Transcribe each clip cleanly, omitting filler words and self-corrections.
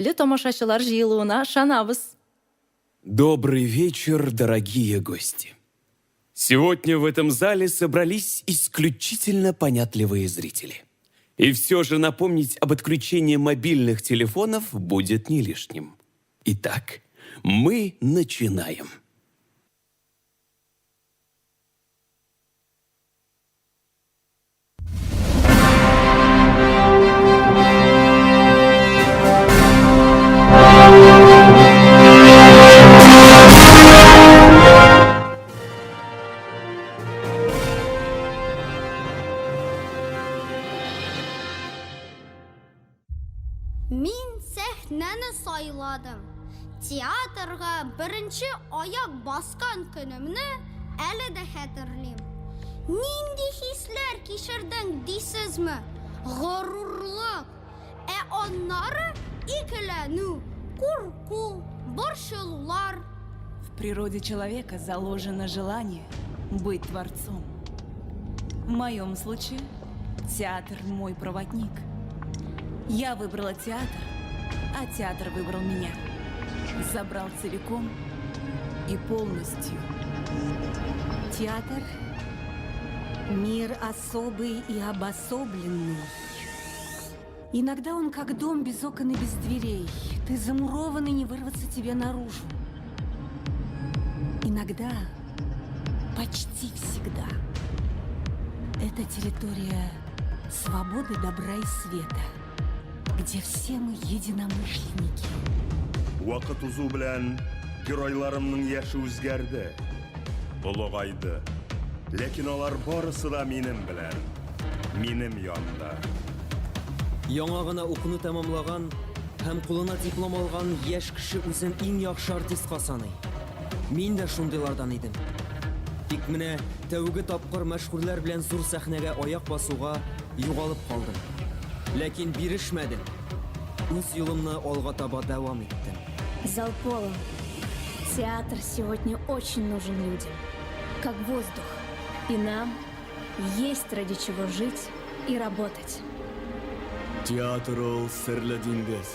эреплі томашачылар жиылуына шанабыз. Добрый вечер, дорогие гости. Сегодня в этом зале собрались исключительно понятливые зрители. И все же напомнить об отключении мобильных телефонов будет не лишним. Итак, мы начинаем. Мен сәхнәне сайладым. Театрга беренче аяк баскан көнемне әле дә хәтерлим. Нинди хисләр кичердең дисезме? Горурлык. Аннары икеләнү, курку, борчылулар. В природе человека заложено желание быть творцом. В моем случае театр мой проводник. Я выбрала театр, а театр выбрал меня. Забрал целиком и полностью. Театр — мир особый и обособленный. Иногда он как дом без окон и без дверей. Ты замурован, и не вырваться тебе наружу. Иногда, почти всегда, это территория свободы, добра и света, где все мы единомышленники. Вакыт узу белән геройларымның яшы үзгәрде, олыгайды. Ләкин алар барысы да минем белән, минем янда. Яңа гына укуны тәмамлаган һәм кулына диплом алган яшь кеше үзен иң яхшы артистка саный. Мин дә шундыйлардан идем. Тик менә тәүге тапкыр мәшһүрләр белән зур сәхнәгә аяк басуга югалып калдым. Ләкин бирешмәдем. Үз юлымны алга таба дәвам иттем. Зал полон. Театр сегодня очень нужен людям, как воздух. И нам есть ради чего жить и работать. Театр ул серле диңгез.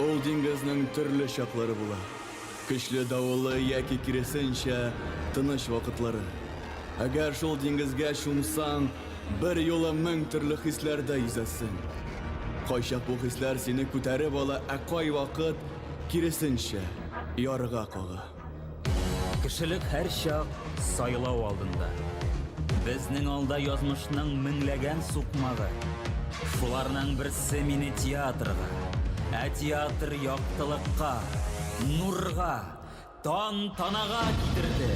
Ул диңгезнең төрле чаклары була. Көчле давылы яки киресенчә тыныч вакытлары. Әгәр шул диңгезгә шумсаң, бер юлы мең төрле хисләрдә yüзәсең. Кайчак бу хисләр сине күтәреп ала, ә кай вакыт киресенчә ярыга кага. Кешелек һәр чак сайлау алдында. Безнең алда язмышның меңләгән сукмагы. Шуларның берсе мине театрга, ә театр яктылыкка, нурга, тантанага китерде.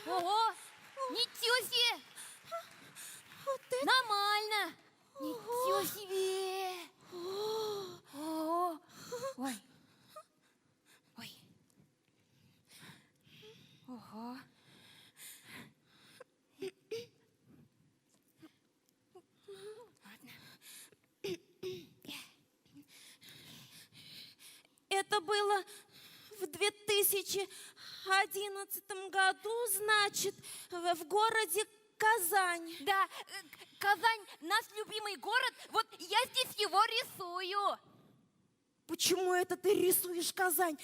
Ого! Ничего себе! Нормально! Ничего себе! Ого! Ой! Ой! Ого! Это было в 2011 году, значит, в городе Казань. Да, Казань наш любимый город. Вот я здесь его рисую. Почему это ты рисуешь Казань?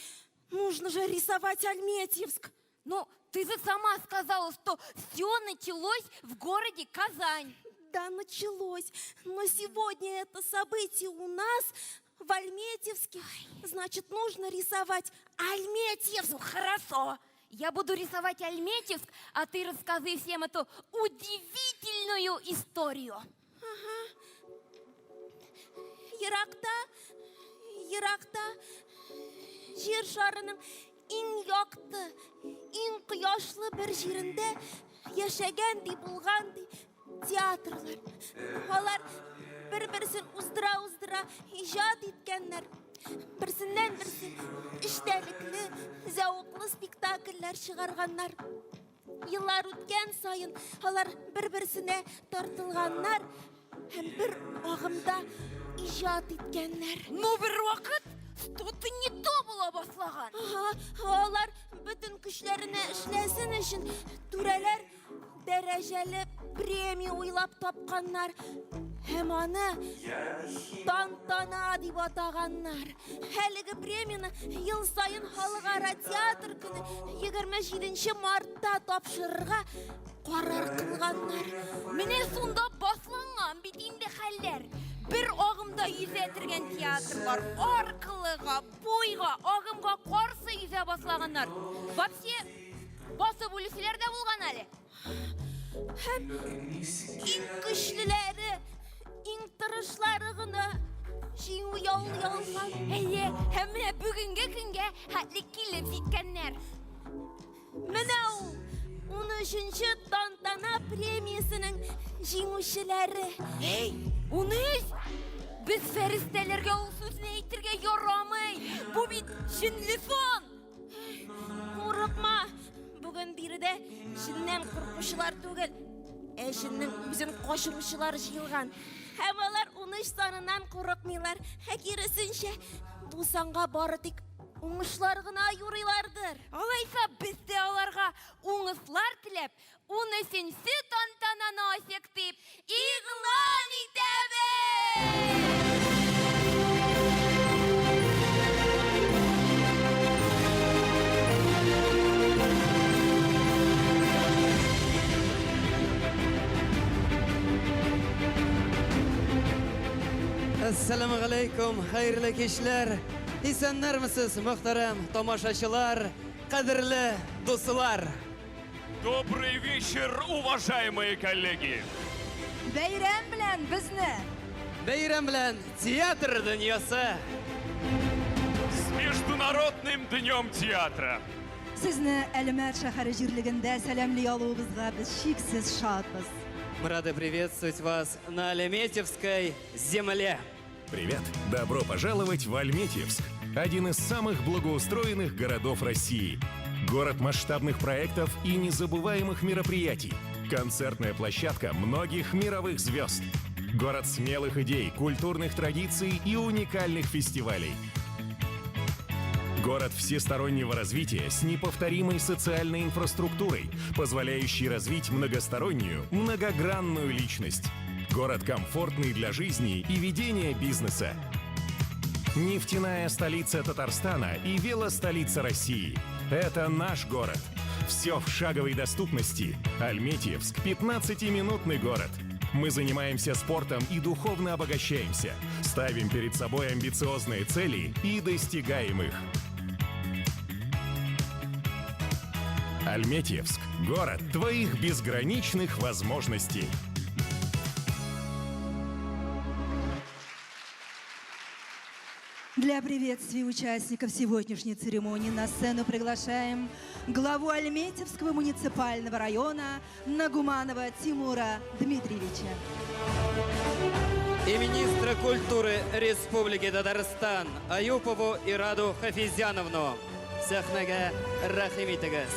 Нужно же рисовать Альметьевск. Ну, ты же сама сказала, что все началось в городе Казань. Да, началось. Но сегодня это событие у нас в Альметьевске. Значит, нужно рисовать Альметьевск. Ну, хорошо. Я буду рисовать Альметьевск, а ты расскажи всем эту удивительную историю. Еракта, жер шарының иң яқты, иң құяшлы бір жерінде яшәгән ди булган ди театрлар. Алар бір-бірсен уздыра иҗат иткәннәр. Берсеннән берсе эчтәлекле, зәвыклы спектакльләр чыгарганнар. Еллар үткән сайын алар бер-берсенә тартылганнар һәм бер агымда иҗат иткәннәр. Ну, бір вакыт что-то не то була башлаган. Алар бөтен көчләренә эшләсен өчен түрәләр дәрәҗәле премия уйлап тапканнар. Һәм аны тантана дип атаганнар. Әлеге премияны ел сайын халыкара театр көне 27 мартта тапшырырга карар кылганнар. Менә сонда башланган бит инде хәлләр. Бер агымда йөзә тергән театрлар аркылыга, буйга, агымга каршы йөзә башлаганнар. Вообще, басып үлүчеләр дә булган әле. Һәм иң көчлеләре, иң тырышлары гына җиңү яулый. Әйе, һәм менә бүгенге көнгә хәтле килеп җиткәннәр. Менә ул 13-нче тантана премиясенең җиңүчеләре. Эй, 13! Без фәристәләргә ул сүзне әйтергә ярамый. Бу бит җинле сон. Курыкма. Бүген биредә җиннән куркучылар түгел, җиннең үзен качыручылар җыелган. Һәм алар 13 санынан курыкмыйлар. Киресенчә, бу санга бары тик уңышлар гына юрыйлардыр. Алайса без дә аларга уңышлар теләп, 13-нче тантананы ачык дип игълан итәбез. Assalamu alaykum, xayrli kechlar. Исәннәрмесез, мөхтәрәм тамашачылар, кадерле дуслар. Добрый вечер, уважаемые коллеги! Бәйрәм белән безне! Бәйрәм белән театр дөньясы. Международным днем театра! Sizne Әлмәт шәһәре җирлегендә сәламли алуыбызга без шиксез шатбыз. Мы рады приветствовать вас на Альметьевской земле. Привет! Добро пожаловать в Альметьевск, один из самых благоустроенных городов России. Город масштабных проектов и незабываемых мероприятий. Концертная площадка многих мировых звезд. Город смелых идей, культурных традиций и уникальных фестивалей. Город всестороннего развития с неповторимой социальной инфраструктурой, позволяющей развить многостороннюю, многогранную личность. Город комфортный для жизни и ведения бизнеса. Нефтяная столица Татарстана и велостолица России. Это наш город. Все в шаговой доступности. Альметьевск – 15-минутный город. Мы занимаемся спортом и духовно обогащаемся. Ставим перед собой амбициозные цели и достигаем их. Альметьевск – город твоих безграничных возможностей. Для приветствия участников сегодняшней церемонии на сцену приглашаем главу Альметьевского муниципального района Нагуманова Тимура Дмитриевича. И министра культуры Республики Татарстан Аюпову Ираду Хафизяновну. Сахнага рахимитагас.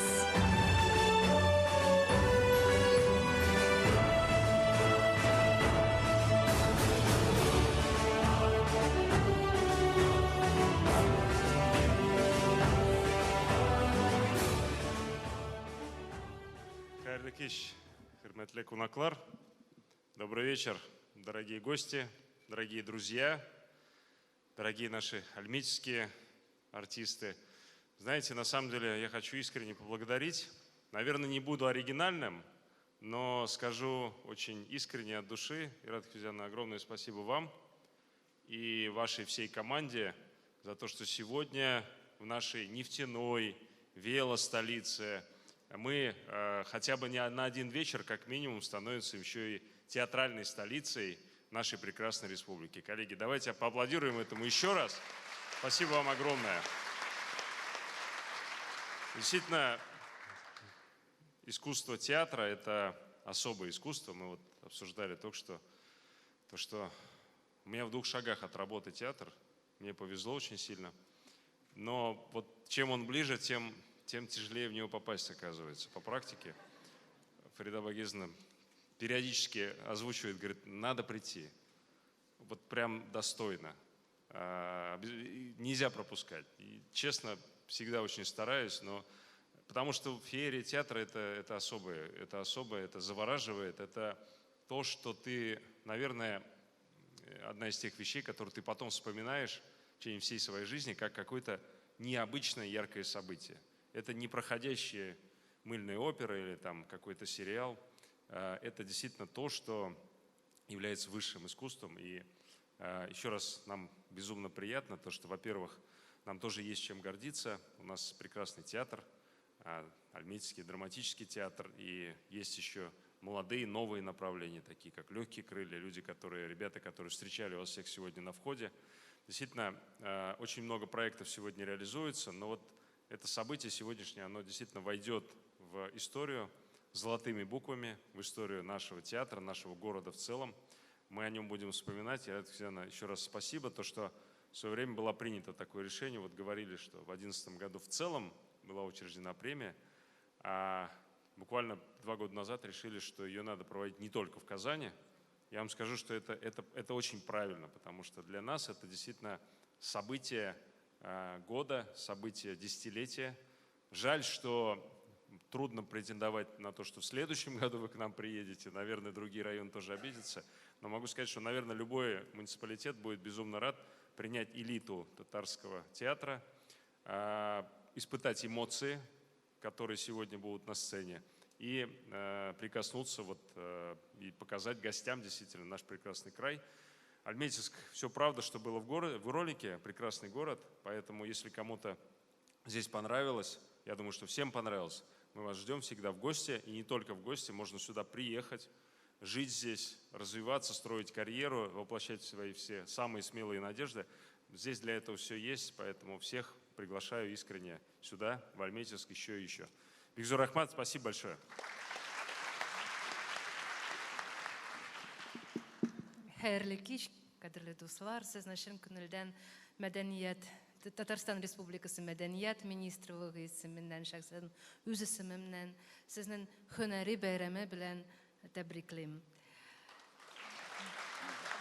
Хайрлы кеш, хөрмәтле кунаклар. Добрый вечер, дорогие гости, дорогие друзья, дорогие наши альметьевские артисты. Знаете, на самом деле я хочу искренне поблагодарить. Наверное, не буду оригинальным, но скажу очень искренне от души. Ират Хафизяновна, огромное спасибо вам и вашей всей команде за то, что сегодня в нашей нефтяной велостолице мы хотя бы не на один вечер, как минимум, становимся еще и театральной столицей нашей прекрасной республики. Коллеги, давайте поаплодируем этому еще раз. Спасибо вам огромное. Действительно, искусство театра – это особое искусство. Мы вот обсуждали только что то, что у меня в 2 шагах от работы театр. Мне повезло очень сильно. Но вот чем он ближе, тем тяжелее в него попасть, оказывается. По практике Фарида Багизовна периодически озвучивает, говорит, надо прийти. Вот прям достойно. Нельзя пропускать. И, честно, всегда очень стараюсь, но потому что феерия театра это особое, это завораживает, это то, что ты, наверное, одна из тех вещей, которые ты потом вспоминаешь в течение всей своей жизни, как какое-то необычное яркое событие. Это не проходящие мыльные оперы или там какой-то сериал, это действительно то, что является высшим искусством. И еще раз нам безумно приятно, то, что, во-первых, нам тоже есть чем гордиться. У нас прекрасный театр, Альметьевский драматический театр, и есть еще молодые, новые направления, такие как «Легкие крылья», ребята, которые встречали вас всех сегодня на входе. Действительно, очень много проектов сегодня реализуется, но вот это событие сегодняшнее, оно действительно войдет в историю золотыми буквами, в историю нашего театра, нашего города в целом. Мы о нем будем вспоминать. Я, еще раз спасибо, то, что в свое время было принято такое решение. Вот говорили, что в 2011 году в целом была учреждена премия, а буквально 2 года назад решили, что ее надо проводить не только в Казани. Я вам скажу, что это очень правильно, потому что для нас это действительно событие года, событие десятилетия. Жаль, что трудно претендовать на то, что в следующем году вы к нам приедете. Наверное, другие районы тоже обидятся. Но могу сказать, что, наверное, любой муниципалитет будет безумно рад принять элиту татарского театра, испытать эмоции, которые сегодня будут на сцене, и прикоснуться и показать гостям действительно наш прекрасный край. Альметьевск, все правда, что было в ролике, прекрасный город, поэтому если кому-то здесь понравилось, я думаю, что всем понравилось, мы вас ждем всегда в гости, и не только в гости, можно сюда приехать, жить здесь, развиваться, строить карьеру, воплощать свои все самые смелые надежды. здесь для этого все есть, поэтому всех приглашаю искренне сюда, в Альметьевск, еще и еще. Бигзур Рахмат, спасибо большое. Хәерле кич, кадерле дуслар, сез нашын күнелдән мәдәният, Татарстан Республикасы мәдәният министрлыгы исеменнән, шәхсән үз исемемнән, сезнең һөнәри бәйрәме белән тәбриклим.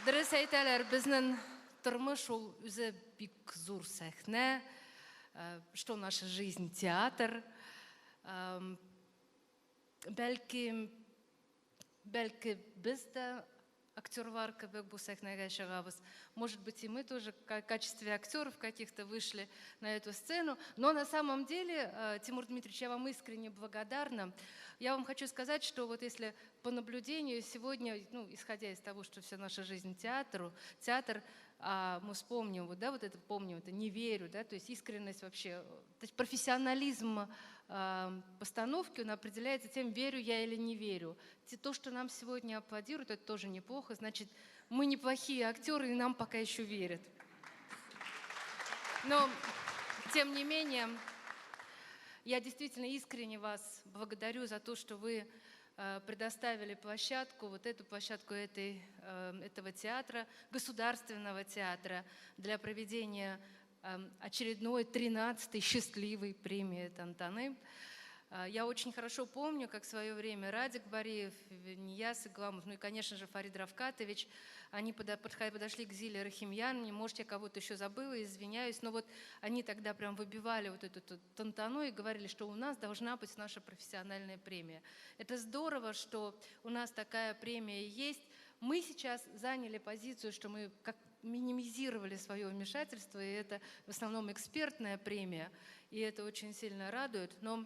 Дөрес әйтәләр, безнең тормыш ул үзе бик зур сәхнә, что наша жизнь театр. Бәлки без дә актерлар кебек бу сәхнәгә чыгабыз. Может быть, и мы тоже в качестве актеров каких-то вышли на эту сцену. Но на самом деле, Тимур Дмитриевич, я вам искренне благодарна. Я вам хочу сказать, что вот если по наблюдению сегодня, исходя из того, что вся наша жизнь театр, мы вспомним, помним, это не верю, да, то есть искренность вообще, то есть профессионализм постановки, он определяется тем, верю я или не верю. То, что нам сегодня аплодируют, это тоже неплохо, значит, мы неплохие актеры, и нам пока еще верят. Но, тем не менее, я действительно искренне вас благодарю за то, что вы предоставили площадку, вот эту площадку этого театра, государственного театра, для проведения очередной 13-й счастливой премии Тантаны. Я очень хорошо помню, как в свое время Радик Бариев, Нияз Игламов, и, конечно же, Фарид Равкатович, они подошли к Зиле Рахимьян, может, я кого-то еще забыла, извиняюсь, но вот они тогда прям выбивали вот эту Тантану и говорили, что у нас должна быть наша профессиональная премия. Это здорово, что у нас такая премия есть. Мы сейчас заняли позицию, что мы как минимизировали свое вмешательство, и это в основном экспертная премия, и это очень сильно радует. Но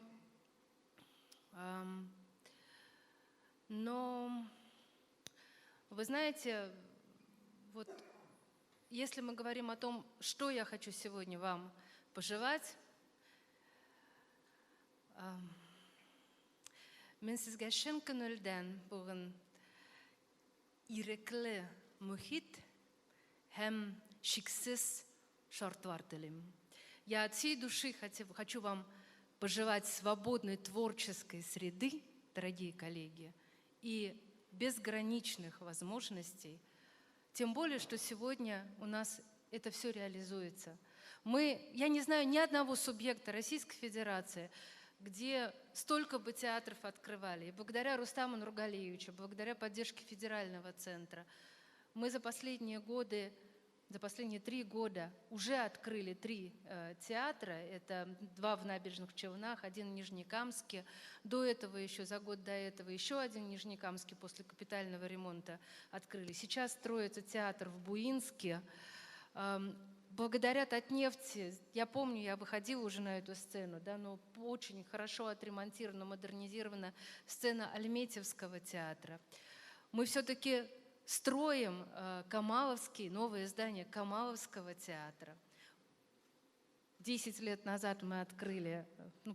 вы знаете, вот если мы говорим о том, что я хочу сегодня вам пожелать, мен сезгә шын күңелдән бүген ирекле мөхит һәм шиксез шартлар телим. Я от всей души хочу вам пожелать свободной творческой среды, дорогие коллеги, и безграничных возможностей, тем более, что сегодня у нас это все реализуется. Я не знаю ни одного субъекта Российской Федерации, где столько бы театров открывали. И благодаря Рустаму Нургалиевичу, благодаря поддержке федерального центра, мы за последние 3 года уже открыли 3 театра. Это 2 в Набережных Челнах, 1 в Нижнекамске. До этого еще, за год до этого, еще 1 в Нижнекамске после капитального ремонта открыли. Сейчас строится театр в Буинске. Благодаря Татнефти, я помню, я выходила уже на эту сцену, да, но очень хорошо отремонтирована, модернизирована сцена Альметьевского театра. Мы все-таки строим новое здание Камаловского театра. 10 лет назад мы открыли,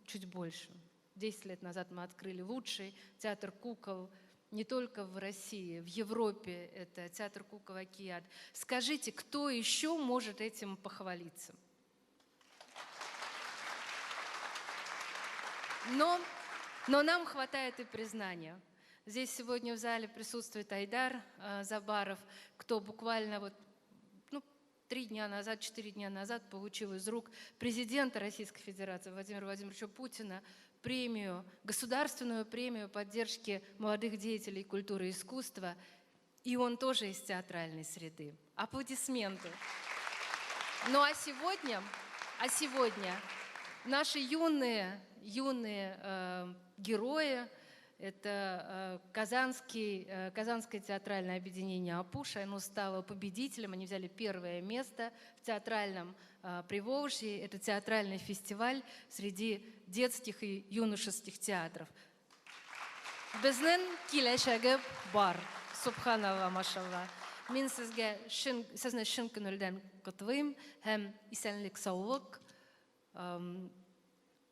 чуть больше, 10 лет назад мы открыли лучший театр кукол не только в России, в Европе, это театр кукол «Океан». Скажите, кто еще может этим похвалиться? Но нам хватает и признания. Здесь сегодня в зале присутствует Айдар Забаров, кто буквально 4 дня назад получил из рук президента Российской Федерации Владимира Владимировича Путина государственную премию поддержки молодых деятелей культуры и искусства, и он тоже из театральной среды. Аплодисменты. Ну а сегодня наши юные герои, это Казанское театральное объединение «Апуша». Оно стало победителем, они взяли 1-е место в театральном Приволжье. Это театральный фестиваль среди детских и юношеских театров. Безнең киләчәге бар, субханалла, машалла. Мин сезне шын күңелдән котлыйм һәм исәнлек, саулык,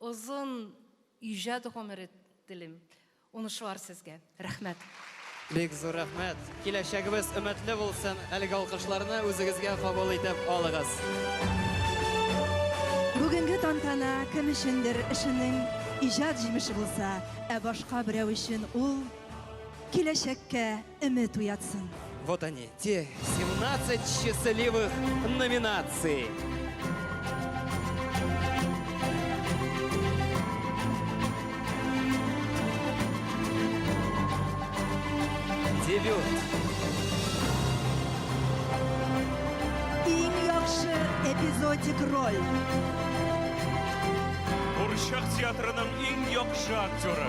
озын иҗат гомере телим. Уңышлар сезгә. Рәхмәт. Бик зур рәхмәт. Киләчәгебез өметле булсын. Әлеге алкышларны үзегезгә кабул итеп алыгыз. Бүгенге тантана кем өчендер эшенең иҗат җимеше булса, ә башка берәү өчен ул киләчәккә өмет уятсын. Вот они, те 17 счастливых номинаций. Дебют. Иң яхшы эпизодик роль. Курчак театрының иң яхшы актеры.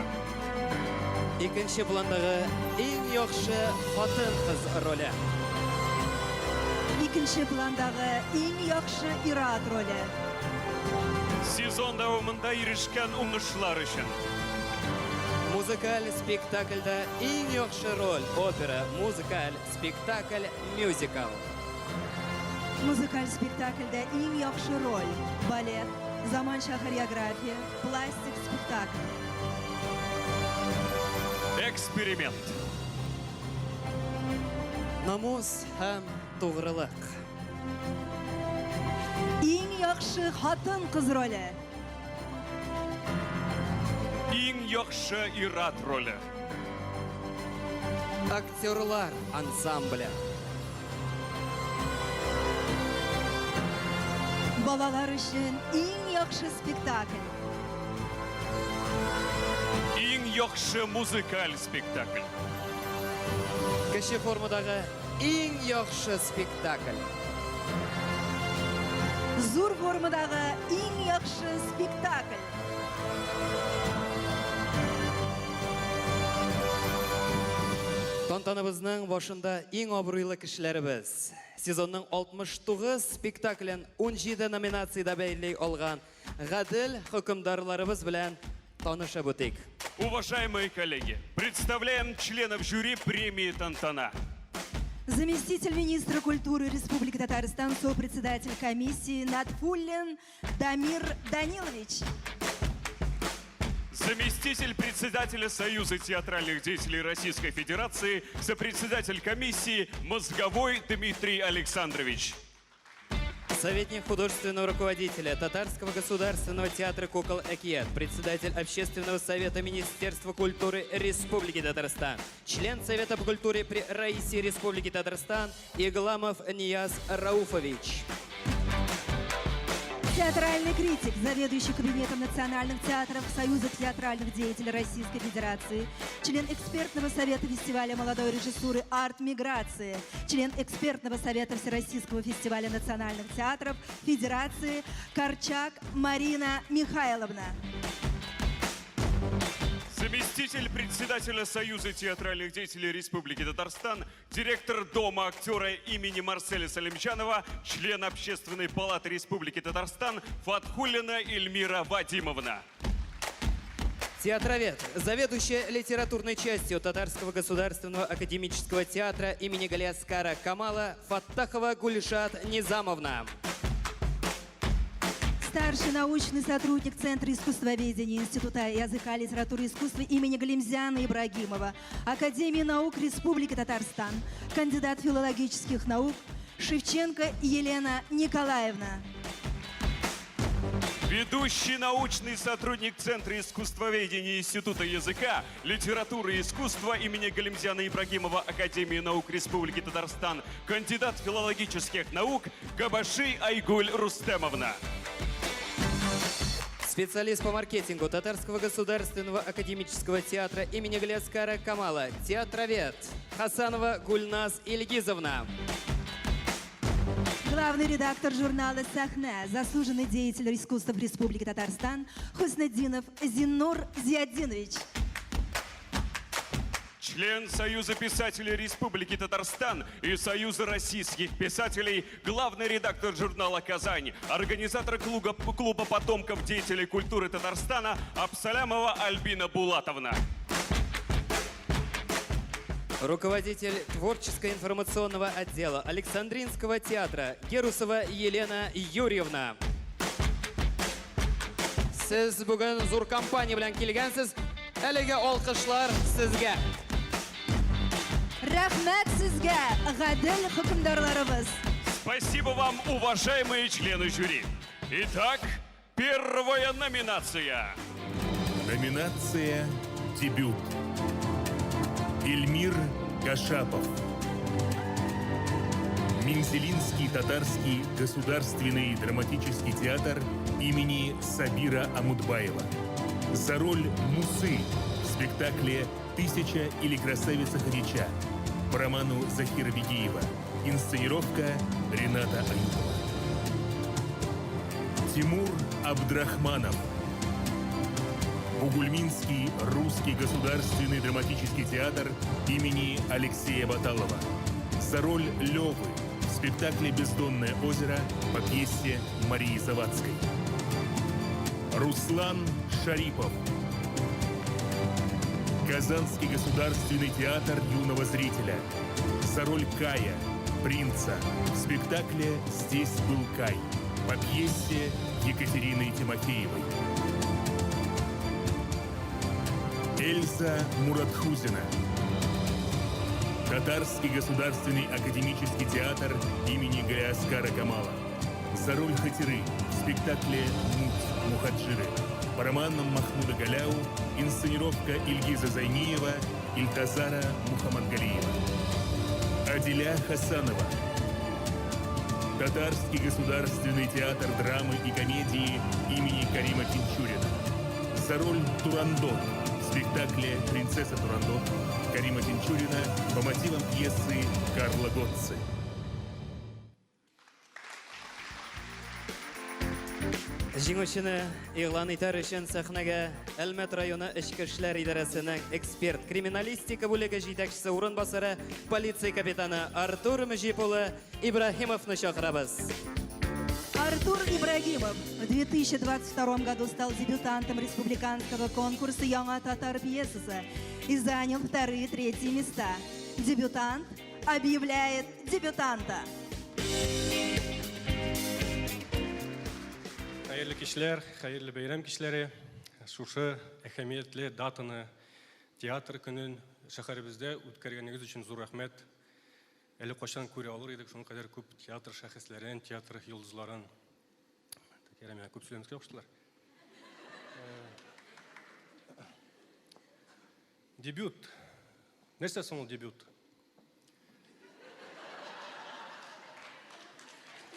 Икенче пландагы иң яхшы хатын-кыз роле. Икенче пландагы иң яхшы ир-ат роле. Сезон дәвамында ирешкән уңышлар өчен. Музыкаль спектакльдә иң яхшы роль. Опера, музыкаль спектакль, мюзикл. Музыкаль спектакльдә иң яхшы роль. Балет, заманча хореография, пластик спектакль. Эксперимент. Намус һәм тугрылык. Иң яхшы хатын-кыз роле. Иң яхшы ир-ат роле. Актерлар ансамбле. Балалар өчен иң яхшы спектакль. Иң яхшы музыкаль спектакль. Кече формадагы иң яхшы спектакль. Зур формадагы иң яхшы спектакль. Тантанабызның башында иң абруйлы кешеләребез. Сезонның 69 спектаклен 17 номинациядә бәйли алган гадел хөкемдарларыбыз белән танышып үтик. Уважаемые коллеги, представляем членов жюри премии «Тантана». Заместитель министра культуры Республики Татарстан, сопредседатель комиссии Надфуллин Дамир Данилович. Заместитель председателя Союза театральных деятелей Российской Федерации, сопредседатель комиссии Мозговой Дмитрий Александрович. Советник художественного руководителя Татарского государственного театра кукол «Экият», председатель Общественного совета Министерства культуры Республики Татарстан, член Совета по культуре при Раисе Республики Татарстан Игламов Нияз Рауфович. Театральный критик, заведующий кабинетом национальных театров Союза театральных деятелей Российской Федерации, член экспертного совета фестиваля молодой режиссуры «Арт-миграции», член экспертного совета Всероссийского фестиваля национальных театров Федерации Корчак Марина Михайловна. Заместитель председателя Союза театральных деятелей Республики Татарстан, директор Дома актера имени Марселя Салимджанова, член Общественной палаты Республики Татарстан Фатхуллина Эльмира Вадимовна. Театровед, заведующая литературной частью Татарского государственного академического театра имени Галиаскара Камала Фаттахова Гульшат Низамовна. Старший научный сотрудник Центра искусствоведения Института языка, литературы и искусства имени Галимзяна Ибрагимова, Академии наук Республики Татарстан, кандидат филологических наук Шевченко Елена Николаевна. Ведущий научный сотрудник Центра искусствоведения Института языка, литературы и искусства имени Галимзяна Ибрагимова Академии наук Республики Татарстан, кандидат филологических наук Кабаши Айгуль Рустемовна. Специалист по маркетингу Татарского государственного академического театра имени Галиаскара Камала, театровед Хасанова Гульназ Ильгизовна. Главный редактор журнала «Сахна», заслуженный деятель искусства в Республике Татарстан Хуснеддинов Зиннур Зиаддинович. Член Союза писателей Республики Татарстан и Союза российских писателей, главный редактор журнала «Казань», организатор клуба потомков деятелей культуры Татарстана Абсалямова Альбина Булатовна. Руководитель творческо-информационного отдела Александринского театра Герусова Елена Юрьевна. Сіз бүгін зур компания белән килгәнсез. Әлеге алкышлар сезгә. Рәхмәт сезгә, гадел хөкемдарларыбыз. Спасибо вам, уважаемые члены жюри. Итак, первая номинация. Номинация «Дебют». Эльмир Кашапов. Мензелинский татарский государственный драматический театр имени Сабира Амудбаева. За роль Мусы в спектакле «Тысяча или красавица Хадича» по роману Захира Бегиева. Инсценировка Рената Аюпова. Тимур Абдрахманов. Бугульминский русский государственный драматический театр имени Алексея Баталова. За роль Лёвы в спектакле «Бездонное озеро» по пьесе Марии Завадской. Руслан Шарипов. Казанский государственный театр юного зрителя. За роль Кая, принца, в спектакле «Здесь был Кай» по пьесе Екатерины Тимофеевой. Эльза Муратхузина. Татарский государственный академический театр имени Галиаскара Камала. За роль Хатиры в спектакле «Муть Мухаджиры» по романам Махмуда Галяу, инсценировка Ильгиза Зайниева, Ильтазара Мухаммадгалиева. Адиля Хасанова. Татарский государственный театр драмы и комедии имени Карима Тинчурина. За роль Турандот в спектакле «Принцесса Турандот» Карима Тинчурина по мотивам пьесы Карла Готци. Җиңүчене игълан итәр өчен сәхнәгә Әлмәт районы Эчке эшләр идарәсенең эксперт криминалистика бүлеге җитәкчесе урынбасары полиция капитаны Артур Мөҗип улы Ибраһимовны чакырабыз. Артур Ибрагимов в 2022 году стал дебютантом республиканского конкурса «Яңа татар» пьесы и занял 2-3 места. Дебютант объявляет дебютанта. Хәерле кичләр, хәерле бәйрәм кичләре. Шушы әһәмиятле датаны театр көнен шәһәребездә үткәргәнегез өчен зур рәхмәт. Әле кайчан күрә алыр идек шуның кадәр күп театр шәхесләрен, театр йолдызларын. Тәкәрәмә күп сөйләмәскә куштылар. Дебют. Нәрсә соң ул дебют?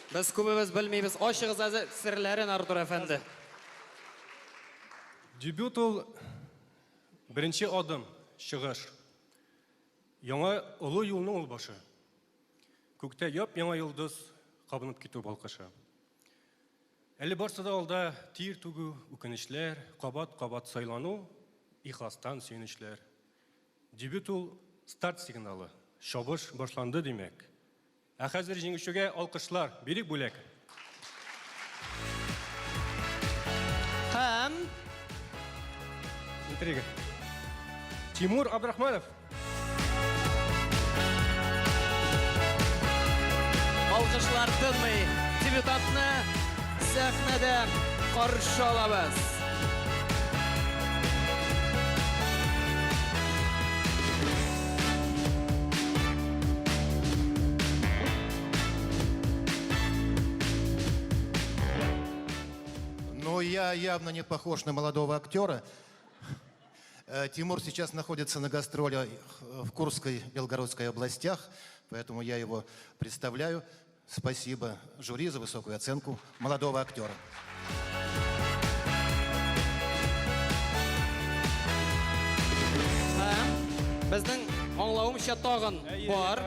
Без күбебез белмибез. Ачыгыз серләрен, Артур әфәнде. Дебют ул беренче адым, чыгыш. Яңа олы юлның ул башы. Күктә яп-яңа йолдыз кабынып китү балкышы. Әле барса да алда тир түгү, үкенечләр, кабат-кабат сайлану, ихластан сөенечләр. Дебют ул старт сигналы. Чабыш башланды димәк. Ә хәзер җиңүчегә алкышлар, бирик бүләк. Һәм Интрига. Тимур Абдрахманов. алкышлар тынмый. Дебютантны сәхнәдә каршы алабыз. Но я явно не похож на молодого актера. Тимур сейчас находится на гастроле в Курской, Белгородской областях, поэтому я его представляю. Спасибо жюри за высокую оценку молодого актера. Безнең аңлавымча тагын бар.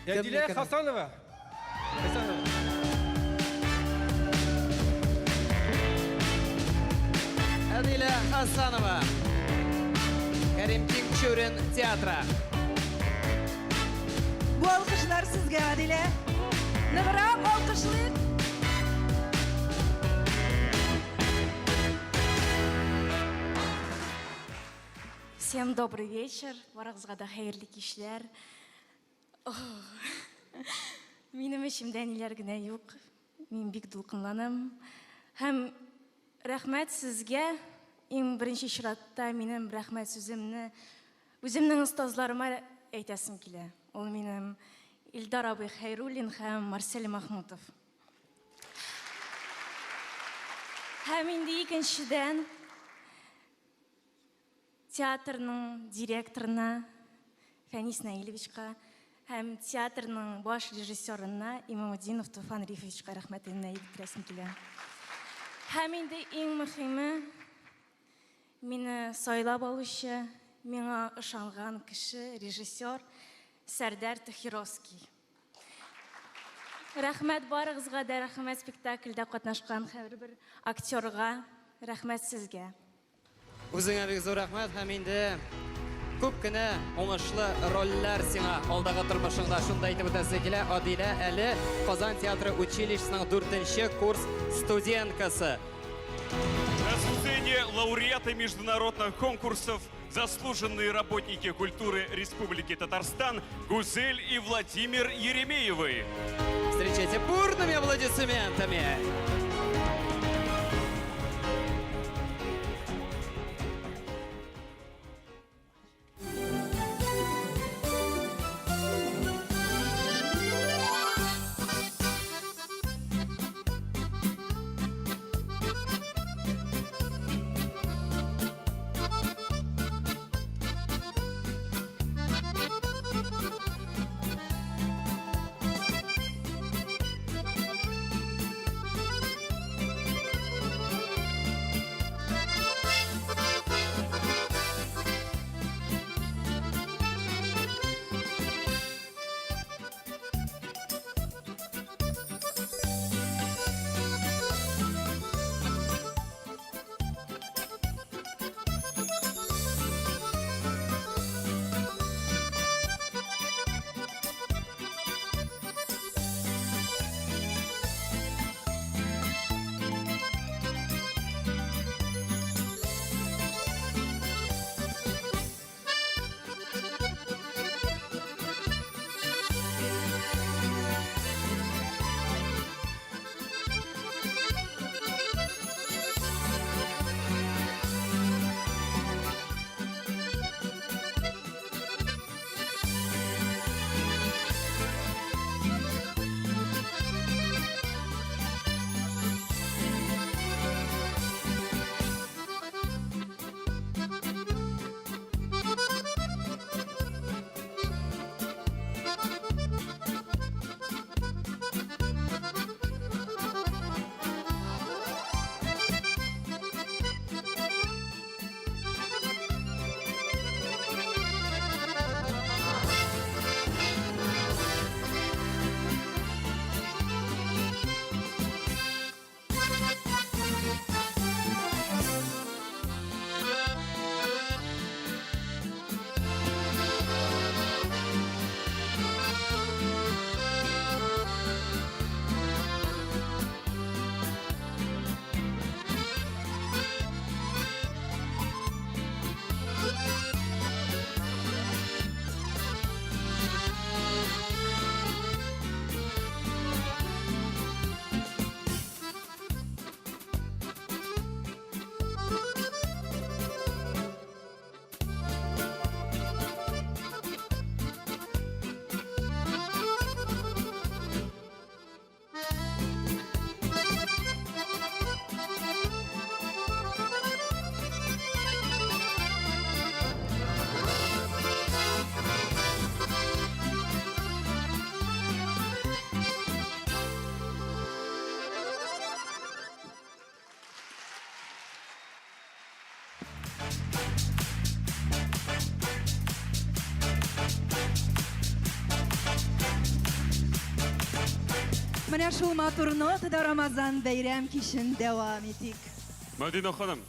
Адиля Хасанова. Адиля Хасанова. Карим Тинчурин театра. Bu alkışlar sizge Adile. Nıгырак alkışlayın. Всем добрый вечер. Барыгызга да хәерле кичләр. Минем эчемдә ниләр генә юк. Мин бик дулкынланам. Һәм рәхмәт сезгә. Иң беренче чиратта минем рәхмәт сүземне Үземнең остазларыма әйтәсем килә. Ул минем Илдар абый Хәйруллин һәм Марсель Махмутов. Һәм инде икенчедән театрның директорына Фәнис Наилевичка һәм театрның баш режиссерына Имамуддинов Туфан Рифовичка рәхмәтемне әйткәсем килә. Һәм инде иң мөһиме мине сайлап алучы, миңа ышанган кеше, режиссер Сәрдар Тахировский. Рәхмәт барыгызга да, рәхмәт спектакльдә катнашкан һәрбер актерга, рәхмәт сезгә. Үзеңә бик зур рәхмәт һәм инде күп кенә уңышлы рольләр сиңа алдагы тормышыңда шунда әйтеп үтәсе килә. Адилә әле Казан театры училищесының 4-нче курс студенткасы. На сцене лауреаты международных конкурсов, заслуженные работники культуры Республики Татарстан Гузель и Владимир Еремеевы. Встречайте бурными аплодисментами. Менә шул матур нотада Рамазан бәйрәм кичен дәвам итик. Мадина ханым,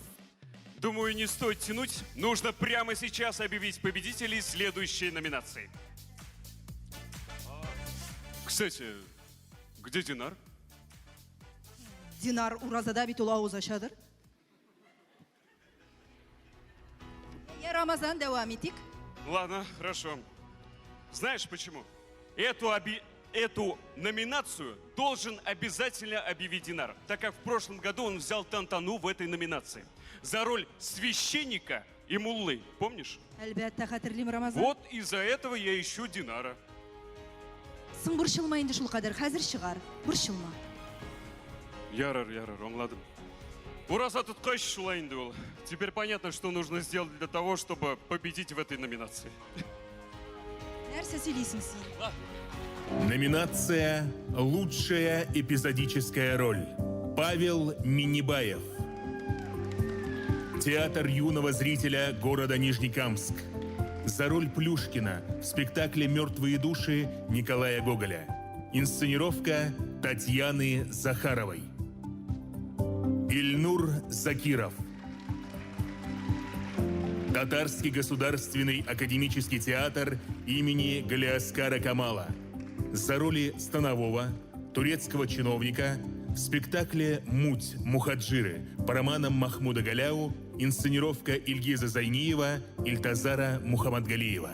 думаю, не стоит тянуть. Нужно прямо сейчас объявить победителей следующей номинации. Кстати, где Динар? Динар уразада бит ул авыз ачадыр. Рамазан дәвам итик. Ладно, хорошо. Знаешь почему? Эту номинацию должен обязательно объявить Динар, так как в прошлом году он взял тантану в этой номинации за роль священника и Муллы, помнишь? Әлбәттә хәтерлим, Рамазан. Вот из-за этого я ищу Динара. Сың борчылма инде шул кадәр, хәзер чыгар. Борчылма. Ярар, аңладым. Ураза туткач шулай инде ул. Теперь понятно, что нужно сделать для того, чтобы победить в этой номинации. Нәрсә сөйлисең син? Номинация «Лучшая эпизодическая роль». Павел Минибаев. Театр юного зрителя города Нижнекамск. За роль Плюшкина в спектакле «Мертвые души» Николая Гоголя. Инсценировка Татьяны Захаровой. Ильнур Закиров. Татарский государственный академический театр имени Галиаскара Камала. За роли станового турецкого чиновника в спектакле «Муть Мухаджиры» по романам Махмуда Галяу, инсценировка Ильгиза Зайниева, Ильтазара Мухаммадгалиева.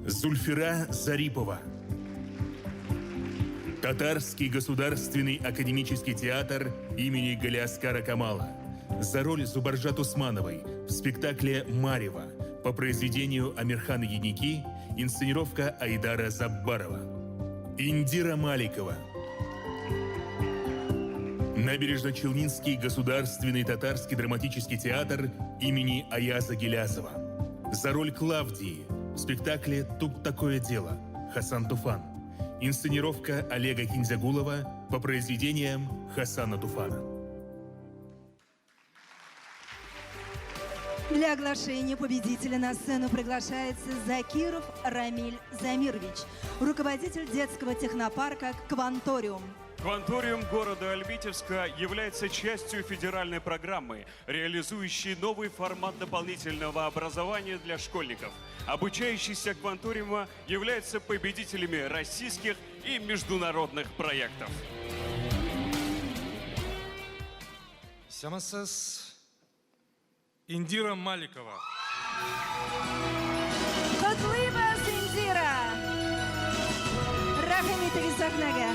Зульфира Зарипова. Татарский государственный академический театр имени Галиаскара Камала. За роль Зубаржат Усмановой в спектакле «Марева» по произведению Амирхана Яники, инсценировка Айдара Заббарова. Индира Маликова. Набережно-Челнинский государственный татарский драматический театр имени Аяза Гилясова. За роль Клавдии в спектакле «Тут такое дело» Хасан Туфан. Инсценировка Олега Кинзягулова по произведениям Хасана Туфана. Для оглашения победителя на сцену приглашается Закиров Рамиль Замирович, руководитель детского технопарка «Кванториум». Кванториум города Альметьевска является частью федеральной программы, реализующей новый формат дополнительного образования для школьников. Обучающиеся Кванториума являются победителями российских и международных проектов. Самасыз Индира Маликова. Котлыбас Индира! Рахим итегез сахнага.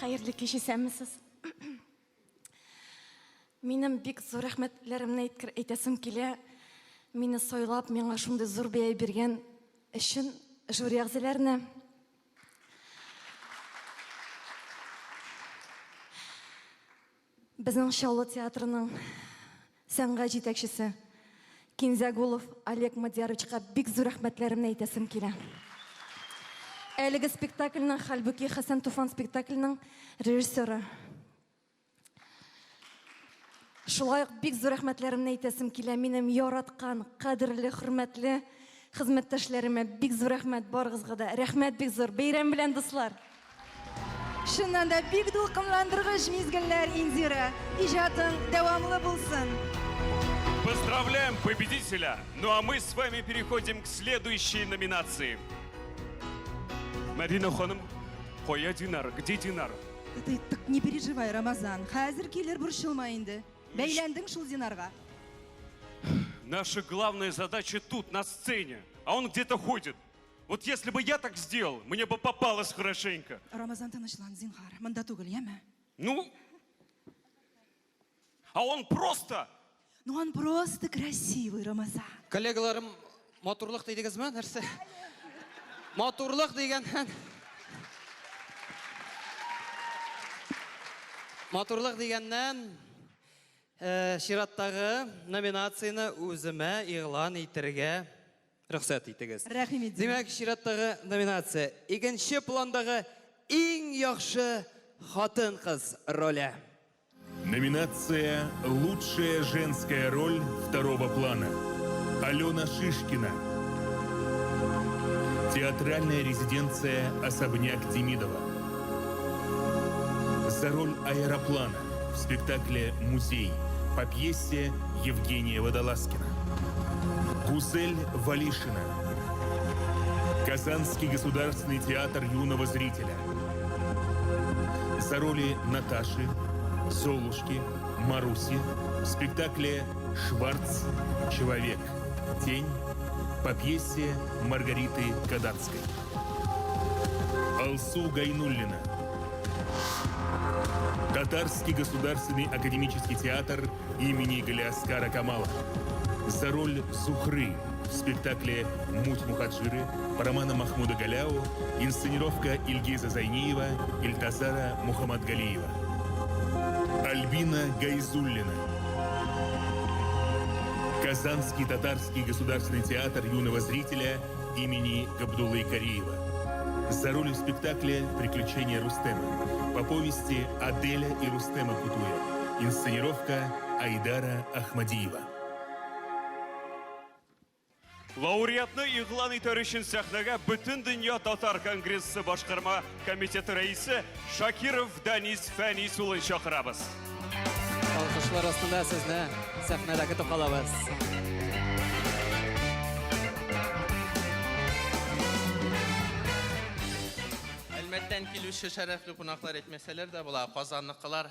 Хәерле кич исәнмесез? Минем бик зур рәхмәтләремне әйтәсем килә. Мине сайлап, миңа шундый зур бәя биргән өчен жюри әгъзаларына. Безнең Чаллы театрының сәнгать җитәкчесе Кинзягулов Олег Мадьяровичка бик зур рәхмәтләремне әйтәсем килә. Әлеге спектакльнең Хәлбуки Хасан Туфан спектакльнең режиссеры. Шулай ук бик зур рәхмәтләремне әйтәсем килә минем яраткан, кадерле, хөрмәтле хезмәттәшләремә. Бик зур рәхмәт барыгызга да. Рәхмәт бик зур. Бәйрәм белән, дуслар. Шуннан да бик дулкынландыргыч мизгелләр, Индира. Иҗатың дәвамлы булсын. Поздравляем победителя! Ну а мы с вами переходим к следующей номинации. Марина ханым, кая Динар? Где Динар? Ты так не переживай, Рамазан. Хәзер килер, борчылма инде. Бәйләндең шул Динарга. Наша главная задача тут, на сцене, а он где-то ходит. Вот если бы я так сделал, мне бы попалось хорошенько. Рамазан, тынычлан, зинһар. Монда түгел, яме? Ну, а он просто... Ну, он просто красивый, Рамазан. Коллегаларым, матурлык дидегезме, нәрсә? Матурлык дигәннән. Матурлык дигәннән чираттагы номинацияны үземә игълан итәргә рөхсәт итегез. Рәхим итегез. Димәк, чираттагы номинация икенче пландагы иң яхшы хатын-кыз роле. Номинация «Лучшая женская роль второго плана». Алена Шишкина. Театральная резиденция «Особняк Демидова». За роль аэроплана в спектакле «Музей» по пьесе Евгения Водолазкина. Гузель Валишина. Казанский государственный театр юного зрителя. за роли Наташи, Золушки, Маруси в спектакле «Шварц. Человек. Тень» по пьесе Маргариты Кадатской. Алсу Гайнуллина. Татарский государственный академический театр имени Галиаскара Камала за роль Зухры в спектакле «Муть Мухаджиры» по роману Махмуда Галяу, инсценировка Ильгиза Зайниева, Ильтазара Мухаммадгалиева. Альбина Гайзуллина. Казанский татарский государственный театр юного зрителя имени Габдуллы Кариева за роль в спектакле «Приключения Рустема» по повести Аделя и Рустема Кутуя. Инсценировка Айдара Ахмадиева. Лауреатны иғлан итер үшін сәхнәгә бүтін дүния татар конгрессы башқарма комитеті рәйсі Шакиров Данис Фәнис улын шақырабыз. Алқышлар астында сезне сәхнәдә көтіп қалабыз. Әлмәттән килүче шәрәфле кунаклар әйтмәсәләр дә була, казанлыкылар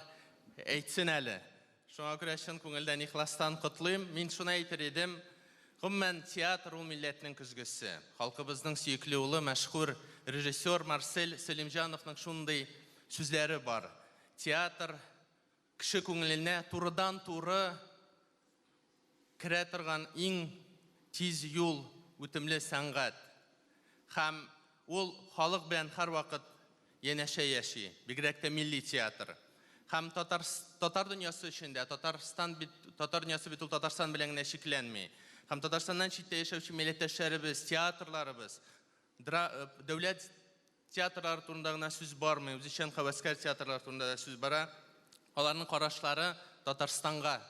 әйтсен әле. Шуңа күрә чын күңелдән ихластан котлыйм. Мин шуны әйтер идем. Гомумән театр ул милләтнең көзгесе. Халкыбызның сөекле улы, мәшһүр режиссер Марсель Сәлимҗановның шундый сүзләре бар. Театр кеше күңеленә турыдан-туры керә торган иң тиз юл, үтемле сәнгать. Һәм ул халык белән һәрвакыт янәшә яши, бигрәк тә милли театр. Һәм татар дөньясы өчен дә, татар дөньясы бит ул Татарстан белән генә шикләнми. Һәм Татарстаннан читтә яшәүче милләттәшләребез, театрларыбыз, дәүләт театрлары турында гына сүз бармый, үзешчән хәвәскәр театрлар турында да сүз бара. Аларның карашлары Татарстанга,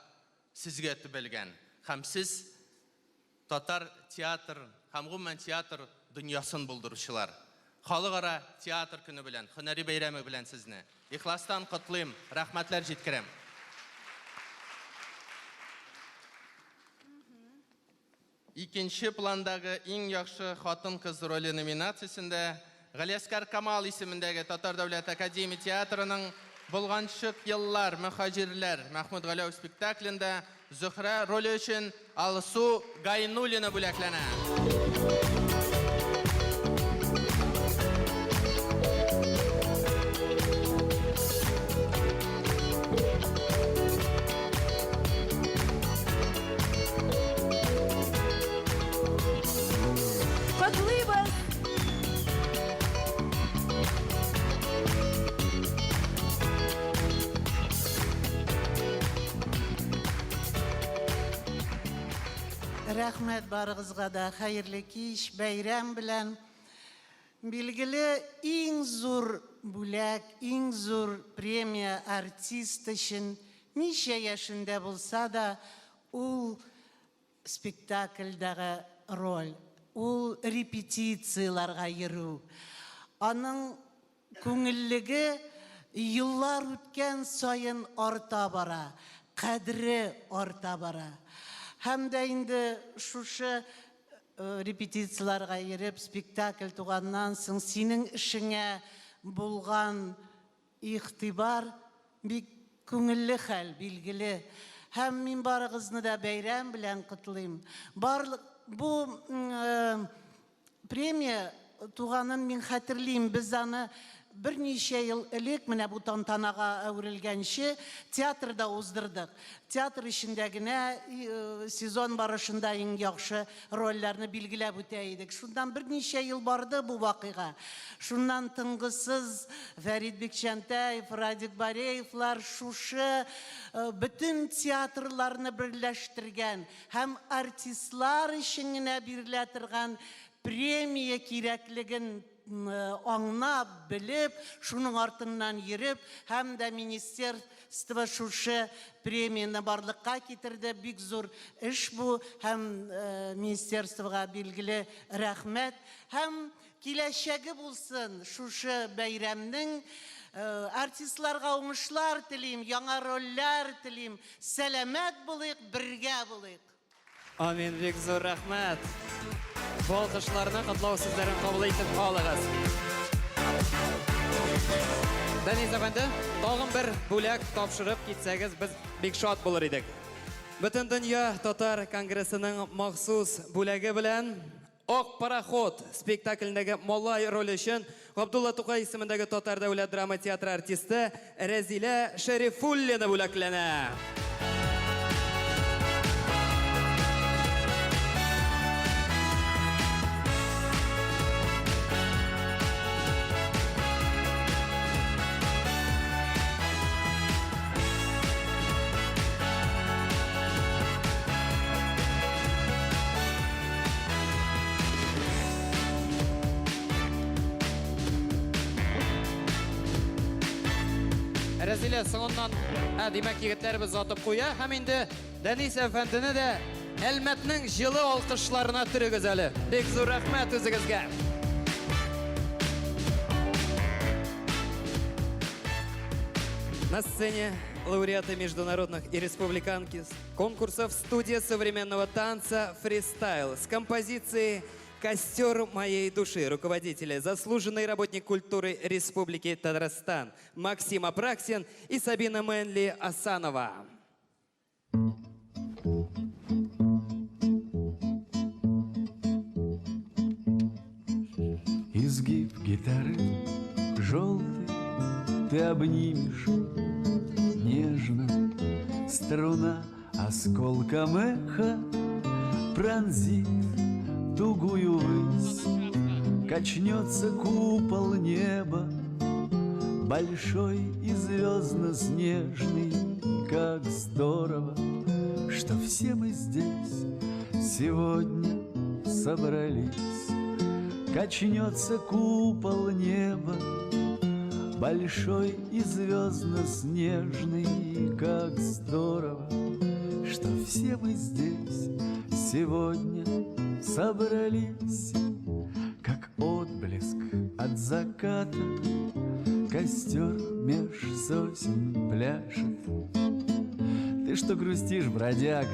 сезгә төбәлгән. Һәм сез татар театр, һәм гомумән театр дөньясын булдыручылар. Халыкара театр көне белән, һөнәри бәйрәме белән сезне ихластан котлыйм, рәхмәтләр җиткерәм. Икенче пландагы иң яхшы хатын-кыз роли номинациясендә Галиаскар Камал исемендәге Татар дәүләт академия театрының Булганчык еллар мөхаҗирләр Махмуд Галәү спектаклендә Зөһрә роле өчен Алсу Гайнуллина бүләкләнә. Рәхмәт барыгызга да, хәерле кич, бәйрәм белән. Билгеле, иң зур бүләк, иң зур премия артист өчен ничә яшендә булса да, ул спектакльдәге роль, ул репетицияларга йөрү. Аның күңеллеге еллар үткән саен арта бара, кадре арта бара. Һәм дә инде шушы репетицияларга йөреп, спектакль туганнан соң синең эшеңә булган игътибар бик күңелле хәл, билгеле. Һәм мин барыгызны да бәйрәм белән котлыйм. Барлык бу премия туганын мин хәтерлим. Без аны берничә ел элек менә бу тантанага әверелгәнче театрда уздырдык. Театр эчендә генә сезон барышында иң яхшы рольләрне билгеләп үтә идек. Шундан берничә ел барды бу вакыйга. Шуннан тынгысыз Фәрит Бикчәнтәев, Радик Бареевлар шушы бөтен театрларны берләштергән һәм артистлар өчен генә бирелә торган премия кирәклеген аңлап, белеп, шуның артыннан йөреп, һәм дә министерство шушы премияны барлыкка китерде. Бик зур эш бу, һәм министерствога билгеле рәхмәт. Һәм киләчәге булсын шушы бәйрәмнең. Артистларга уңышлар телим, яңа рольләр телим. Сәламәт булыйк, бергә булыйк. Амин, бик зур рәхмәт. Бу алкышларны котлау сүзләрен кабул итеп алыгыз. Дәниз әфәнде, тағын бір бүләк тапшырып кетсәгіз, біз бик шат булыр идек. Бүтін дөнья татар конгрессының махсус бүләге белән Ак пароход спектакльдәге малай роль өчен Габдулла Тукай исемендәге татар дәүләт драма театры артисты Рәзилә Шәрифуллина бүләкләнә. Рәзилә соңыннан димәк егетләребез атып куя, һәм инде Дәнис әфәндене дә Әлмәтнең җылы алкышларына төрегез әле. Бик зур рәхмәт үзегезгә. На сцене лауреаты международных и республиканских конкурсов студия современного танца «Фристайл» с композицией «Костер моей души» руководители, заслуженный работник культуры Республики Татарстан Максим Апраксин и Сабина Мэнли Асанова. Изгиб гитары желтый ты обнимешь нежно, струна осколком эха пронзит тугую высь, качнется купол неба, большой и звездно-снежный. Как здорово, что все мы здесь сегодня собрались. Качнется купол неба, большой и звездно-снежный. Как здорово, что все мы здесь сегодня собрались. Как отблеск от заката костер меж сосен пляшет. Ты что грустишь, бродяга?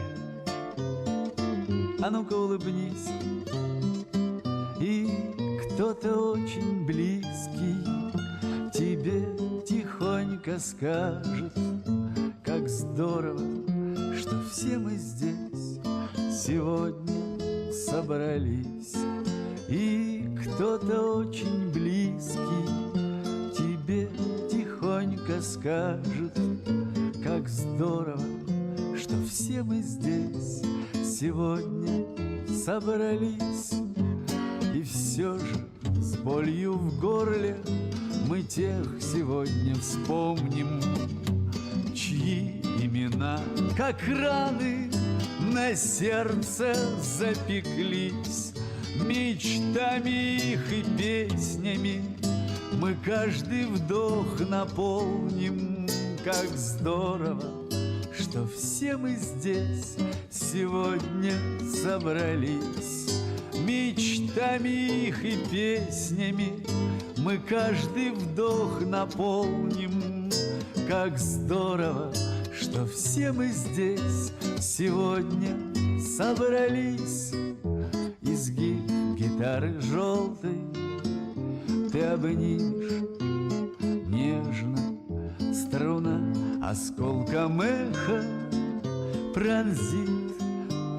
А ну-ка улыбнись. И кто-то очень близкий тебе тихонько скажет: как здорово, что все мы здесь сегодня собрались. И кто-то очень близкий тебе тихонько скажет: как здорово, что все мы здесь сегодня собрались. И все же с болью в горле мы тех сегодня вспомним, чьи имена, как раны, на сердце запеклись. Мечтами их и песнями мы каждый вдох наполним. Как здорово, что все мы здесь сегодня собрались. Мечтами их и песнями мы каждый вдох наполним. Как здорово, что все мы здесь сегодня собрались. Изгиб гитары желтой ты обнимешь нежно, струна осколком эха пронзит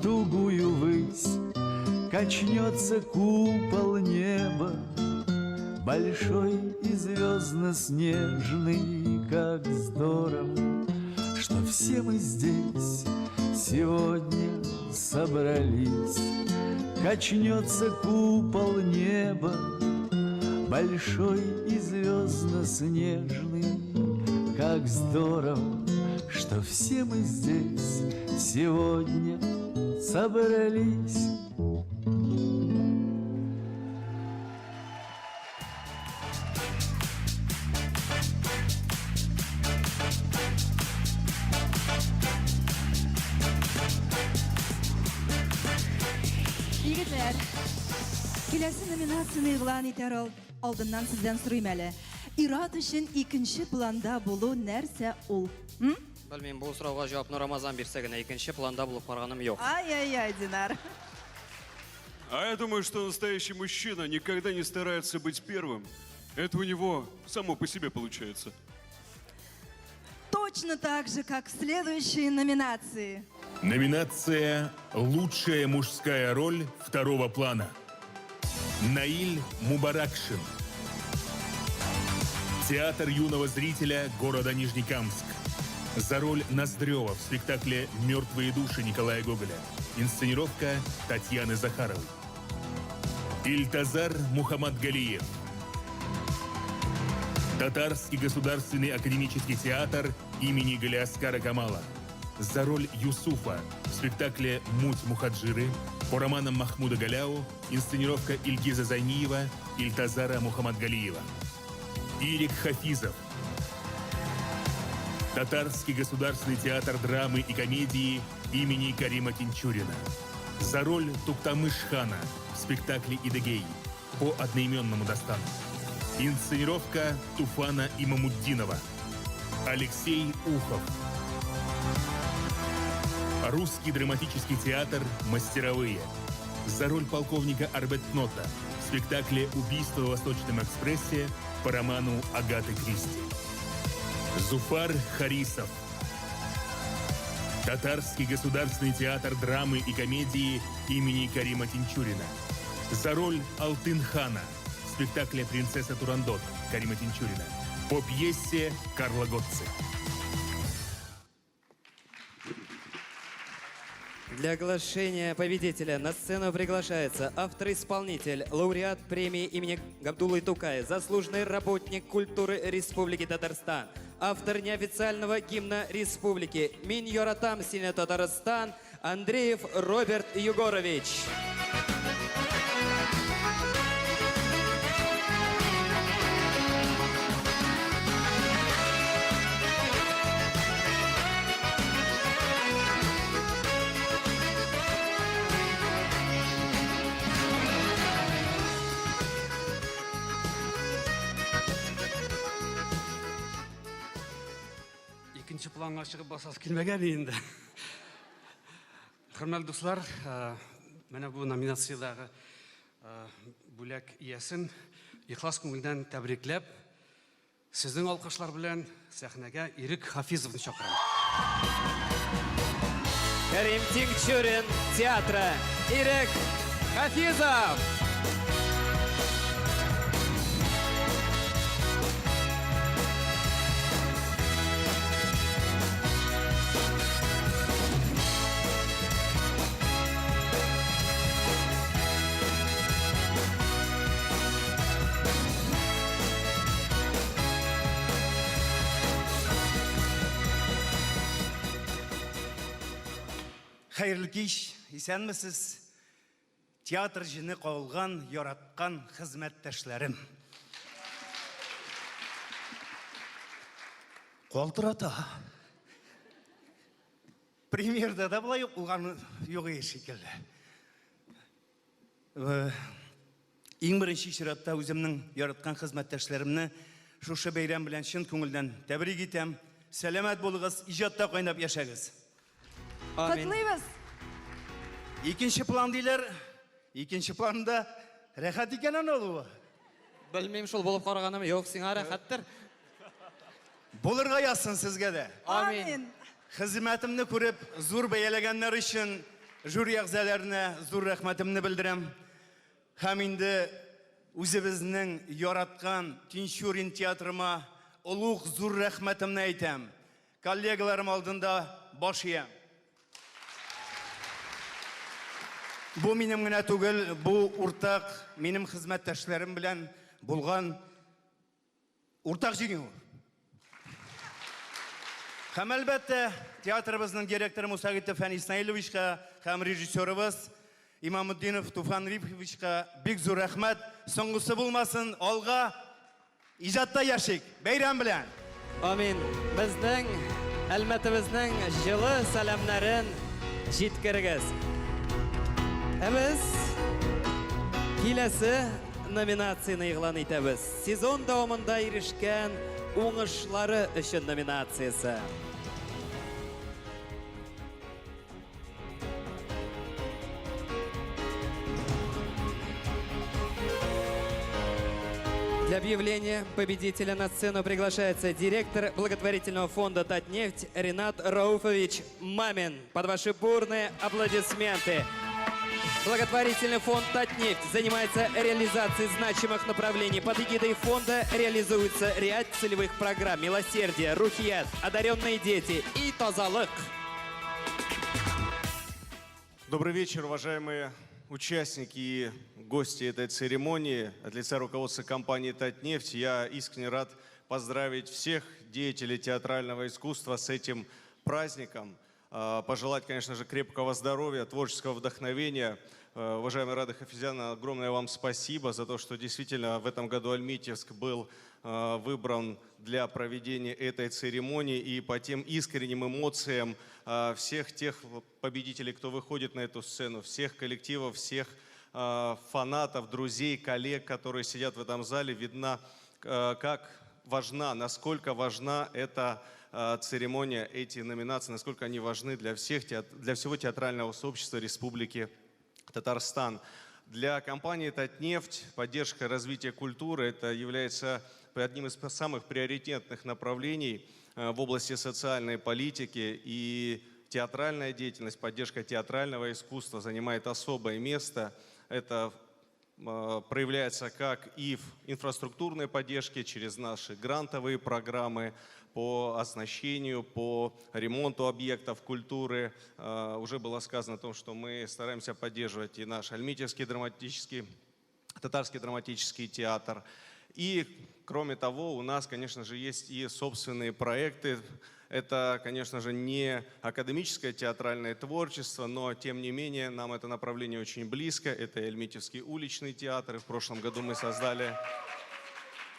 тугую высь. Качнется купол неба, большой и звездно-снежный. Как здорово, что все мы здесь сегодня собрались. Качнется купол неба, большой и звездно-снежный. Как здорово, что все мы здесь сегодня собрались. Егетләр, киләсе номинацияны игълан итәр алдыннан сездән сорыйм әле. Ират өчен икенче планда булу нәрсә ул? Белмим, бу сорауга җавапны Рамазан бирсә генә, икенче планда булып барганым юк. Ай-яй-яй, Динар. А я думаю, что настоящий мужчина никогда не старается быть первым, Это у него само по себе получается. Точно так же, как в следующей номинации. Номинация «Лучшая мужская роль второго плана». Наиль Мубаракшин. Театр юного зрителя города Нижнекамск. За роль Ноздрева в спектакле «Мертвые души» Николая Гоголя. Инсценировка Татьяны Захаровой. Ильтазар Мухаммадгалиев. Татарский государственный академический театр имени Галиаскара Камала. За роль Юсуфа в спектакле «Муть Мухаджиры» по романам Махмуда Галяу, инсценировка Ильгиза Зайниева, Ильтазара Мухаммадгалиева. Ирик Хафизов. Татарский государственный театр драмы и комедии имени Карима Тинчурина. За роль Туктамыш-хана в спектакле «Идэгей» по одноименному Дастану. Инсценировка Туфана Имамуддинова. Алексей Ухов. Русский драматический театр «Мастеровые». За роль полковника Арбетнота в спектакле «Убийство в Восточном экспрессе» по роману Агаты Кристи. Зуфар Харисов. Татарский государственный театр драмы и комедии имени Карима Тинчурина. За роль Алтын-хана в спектакле «Принцесса Турандот» Карима Тинчурина по пьесе Карла Готце. Для оглашения победителя на сцену приглашается автор-исполнитель, лауреат премии имени Габдуллы Тукая, заслуженный работник культуры Республики Татарстан, автор неофициального гимна республики «Мин Йоратам Сине Татарстан» Андреев Роберт Югорович. Екінші планға шығып басасы келмеген енді. Құрметті достар, міне бұл номинациядағы бүләк иесін ихлас көңілден тәбрикләп, сіздің алқышлар белән сәхнәгә Ирек Хафизовны шақырамын. Карим Тинчурин театра Ирек Хафизов. Хайырлы кеш, исәнмесез? Театр жыны қауылған, яратқан хезмәттәшләрем. Қалтырата. Премьерда да былай оқылған жоқ шекелі. Ең бірінші ширатта өзімнің яратқан хезмәттәшләремне шушы бәйрәм белән шын күңелдән тәбрик итәм. Сәламәт булыгыз, иҗатта кайнап яшәгез. Құтлыйбыз. Екінші план дейлер, екінші планда рәхат екенен олуы. Білмейм шол болып қарағаным, yok сіңа рәхаттыр. Болырға ясын сізге де. Амин. Хізметімні көріп, зур бәйелегенлер үшін жюри әгзаларына зур рәхмәтімні білдірем. Һәм инде үзебезнең яраткан Тинчурин театрыма олуг зур рәхмәтемне әйтәм. Коллегаларым алдында баш иям. Бу минем генә түгел, бу уртак минем хезмәттәшләрем белән булган уртак җиңү. Һәм әлбәттә, театрыбызның директоры Мусагитов Фәнис Наиловичка һәм режиссерыбыз Имамуддинов Туфан Рифовичка бик зур рәхмәт. Соңгысы булмасын, алга иҗатта яшик. Бәйрәм белән. Амин. Безнең әлмәтебезнең җылы сәламнәрен җиткерегез. Biz киләсе номинацияны игълан итәбез. Сезон дәвамында ирешкән уңышлары өчен номинациясе. Для объявления победителя на сцену приглашается директор благотворительного фонда «Татнефть» Ринат Рауфович Мамин. Под ваши бурные аплодисменты. Благотворительный фонд «Татнефть» занимается реализацией значимых направлений. Под эгидой фонда реализуется ряд целевых программ: милосердие, рухият, одаренные дети и тазалык. Добрый вечер, уважаемые участники и гости этой церемонии. От лица руководства компании «Татнефть» я искренне рад поздравить всех деятелей театрального искусства с этим праздником. Пожелать, конечно же, крепкого здоровья, творческого вдохновения. Уважаемый Рада Хафизяна, огромное вам спасибо за то, что действительно в этом году Альметьевск был выбран для проведения этой церемонии. И по тем искренним эмоциям всех тех победителей, кто выходит на эту сцену, всех коллективов, всех фанатов, друзей, коллег, которые сидят в этом зале, видно, как важна, насколько важна эта церемония, эти номинации, насколько они важны для всего театрального сообщества Республики Татарстан. Для компании «Татнефть» поддержка развития культуры – это является одним из самых приоритетных направлений в области социальной политики. И театральная деятельность, поддержка театрального искусства занимает особое место. Это проявляется как и в инфраструктурной поддержке через наши грантовые программы по оснащению, по ремонту объектов культуры. Уже было сказано о том, что мы стараемся поддерживать и наш Альметьевский драматический, татарский драматический театр. И, кроме того, у нас, конечно же, есть и собственные проекты. Это, конечно же, не академическое театральное творчество, но, тем не менее, нам это направление очень близко. Это Альметьевский уличный театр. И в прошлом году мы создали...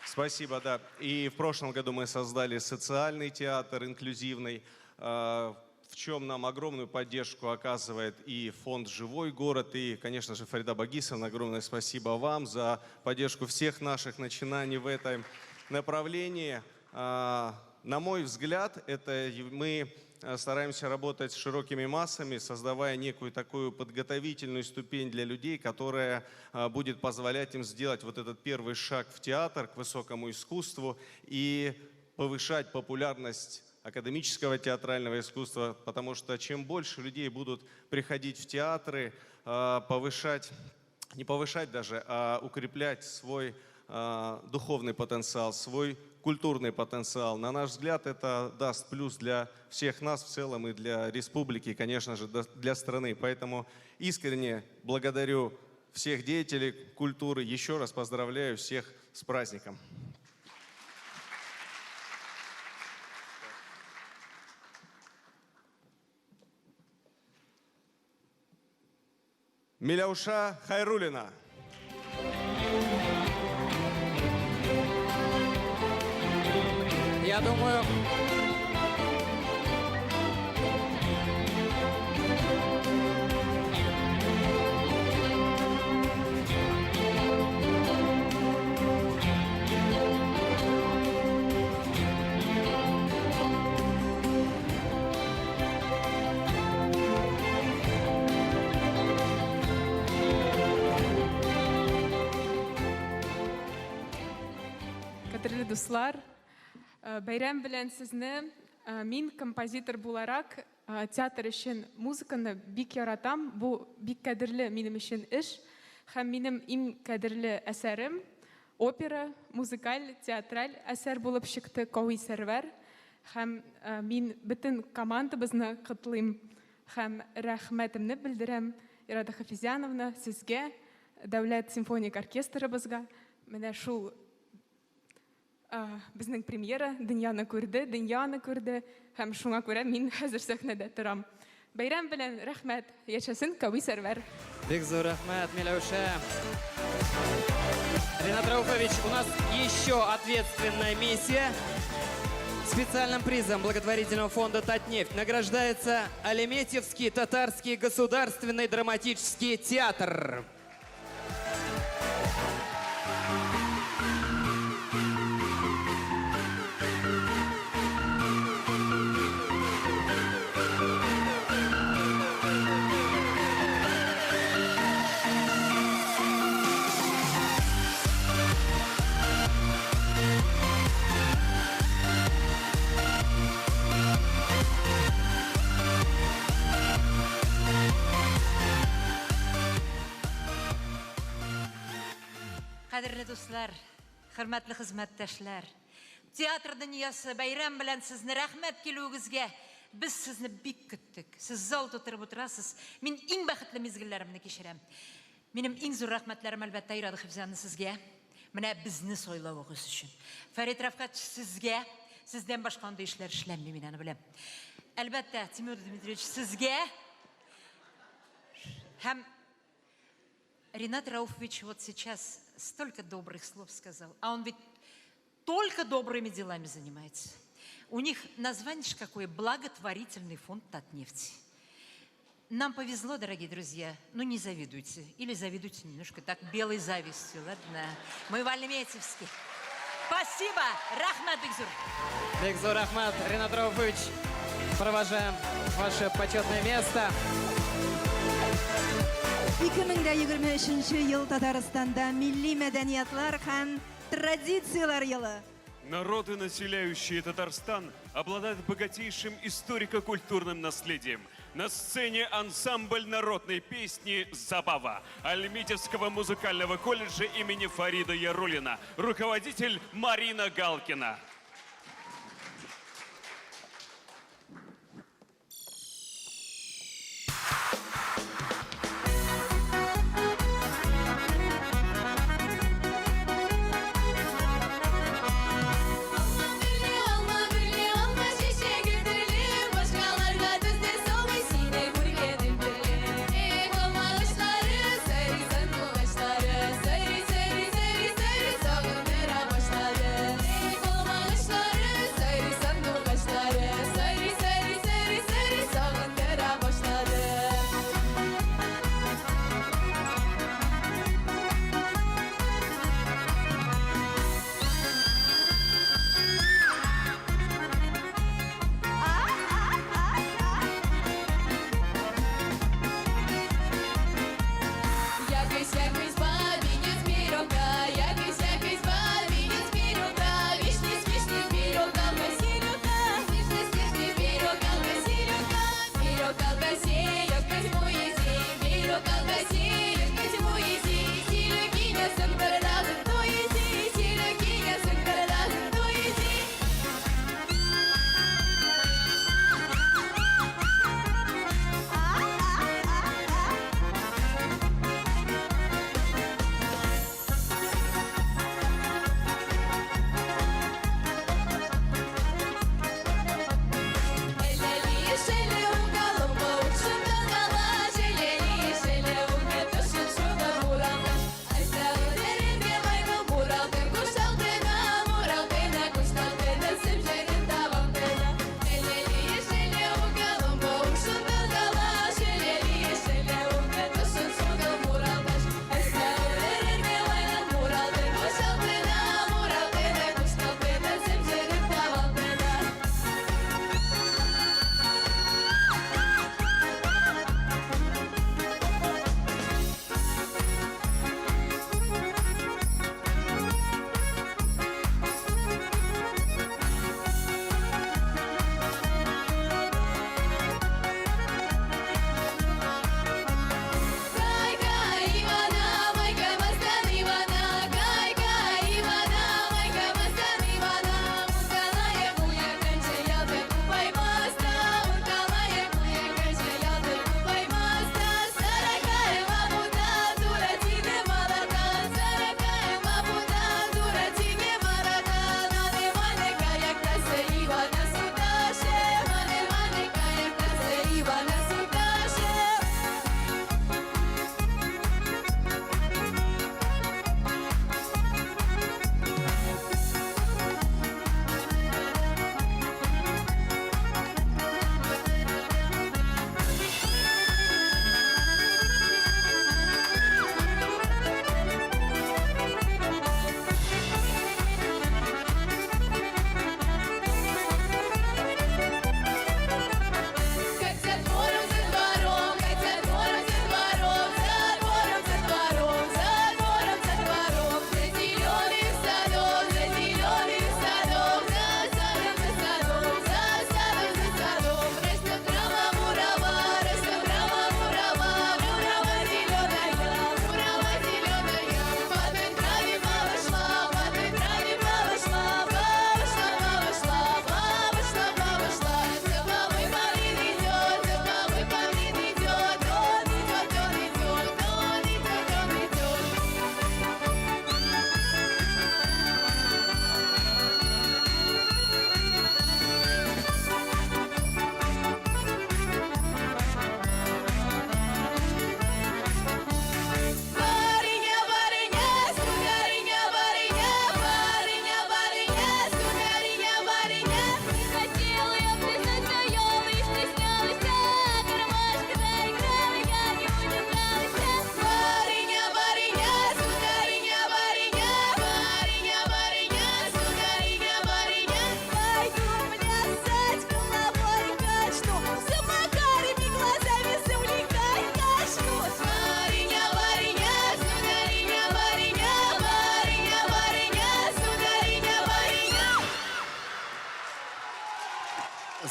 Спасибо, да. И в прошлом году мы создали социальный театр, инклюзивный, в чем нам огромную поддержку оказывает и фонд «Живой город», и, конечно же, Фарида Багисовна, огромное спасибо вам за поддержку всех наших начинаний в этом направлении. На мой взгляд, это мы стараемся работать с широкими массами, создавая некую такую подготовительную ступень для людей, которая будет позволять им сделать вот этот первый шаг в театр, к высокому искусству и повышать популярность академического театрального искусства, потому что чем больше людей будут приходить в театры, не повышать даже, а укреплять свой духовный потенциал, свой культурный потенциал. На наш взгляд, это даст плюс для всех нас в целом и для республики, и, конечно же, для страны. Поэтому искренне благодарю всех деятелей культуры. Еще раз поздравляю всех с праздником. Миляуша Хайрулина. Я думаю, Кадірлі достар, бәйрәм белән сезне мин композитор буларак театр өчен музыканы бик яратам. Бу бик кадерле минем өчен эш һәм минем иң кадерле әсәрем опера, музыкаль, театраль әсәр булып чыкты Кауи Сәрвәр. Һәм мин бөтен командабызны котлыйм һәм рәхмәтемне белдерәм Ирада Хафизяновна, сезгә, Дәүләт симфоник оркестрыбызга. Менә шул безнең премьера дөньяны күрде һәм шуңа күрә мин хәзер сәхнәдә торам. Бәйрәм белән рәхмәт, яшәсен Кауи Сәрвәр. Бик зур рәхмәт, Миләүшә. Ринат Рауфович, у нас еще ответственная миссия. Специальным призом благотворительного фонда «Татнефть» награждается Альметьевский татарский государственный драматический театр. Қадірлі достар, хөрмәтле хезмәттәшләр, театр дөньясы бәйрәм белән сезне рәхмәт килүегезгә. Без сезне бик көттек. Сез зал тутырып утырасыз. Мин иң бәхетле мизгелләремне кичерәм. Минем иң зур рәхмәтләрем әлбәттә Ирада Хифзаны сезгә. Менә безне сайлавыгыз өчен. Фәрит Рафкат сезгә, сездән башка андый эшләр эшләнми, мин аны беләм. Әлбәттә Тимур Дмитриевич сезгә һәм Ренат Рауфович вот сейчас столько добрых слов сказал, а он ведь только добрыми делами занимается. У них название какое? Благотворительный фонд Татнефти. Нам повезло, дорогие друзья, но не завидуйте. Или завидуйте немножко так белой завистью, ладно? Мы в Альметьевске. Спасибо! Рахмат Бигзур! Бигзур Рахмат, Ренат Рауфович, провожаем ваше почетное место. 2023 ел Татарстанда милли мәдәниятлар һәм традициялар елы. Народы, населяющие Татарстан, обладают богатейшим историко-культурным наследием. На сцене ансамбль народной песни «Забава» Альметьевского музыкального колледжа имени Фарида Яруллина, руководитель Марина Галкина. Başladı.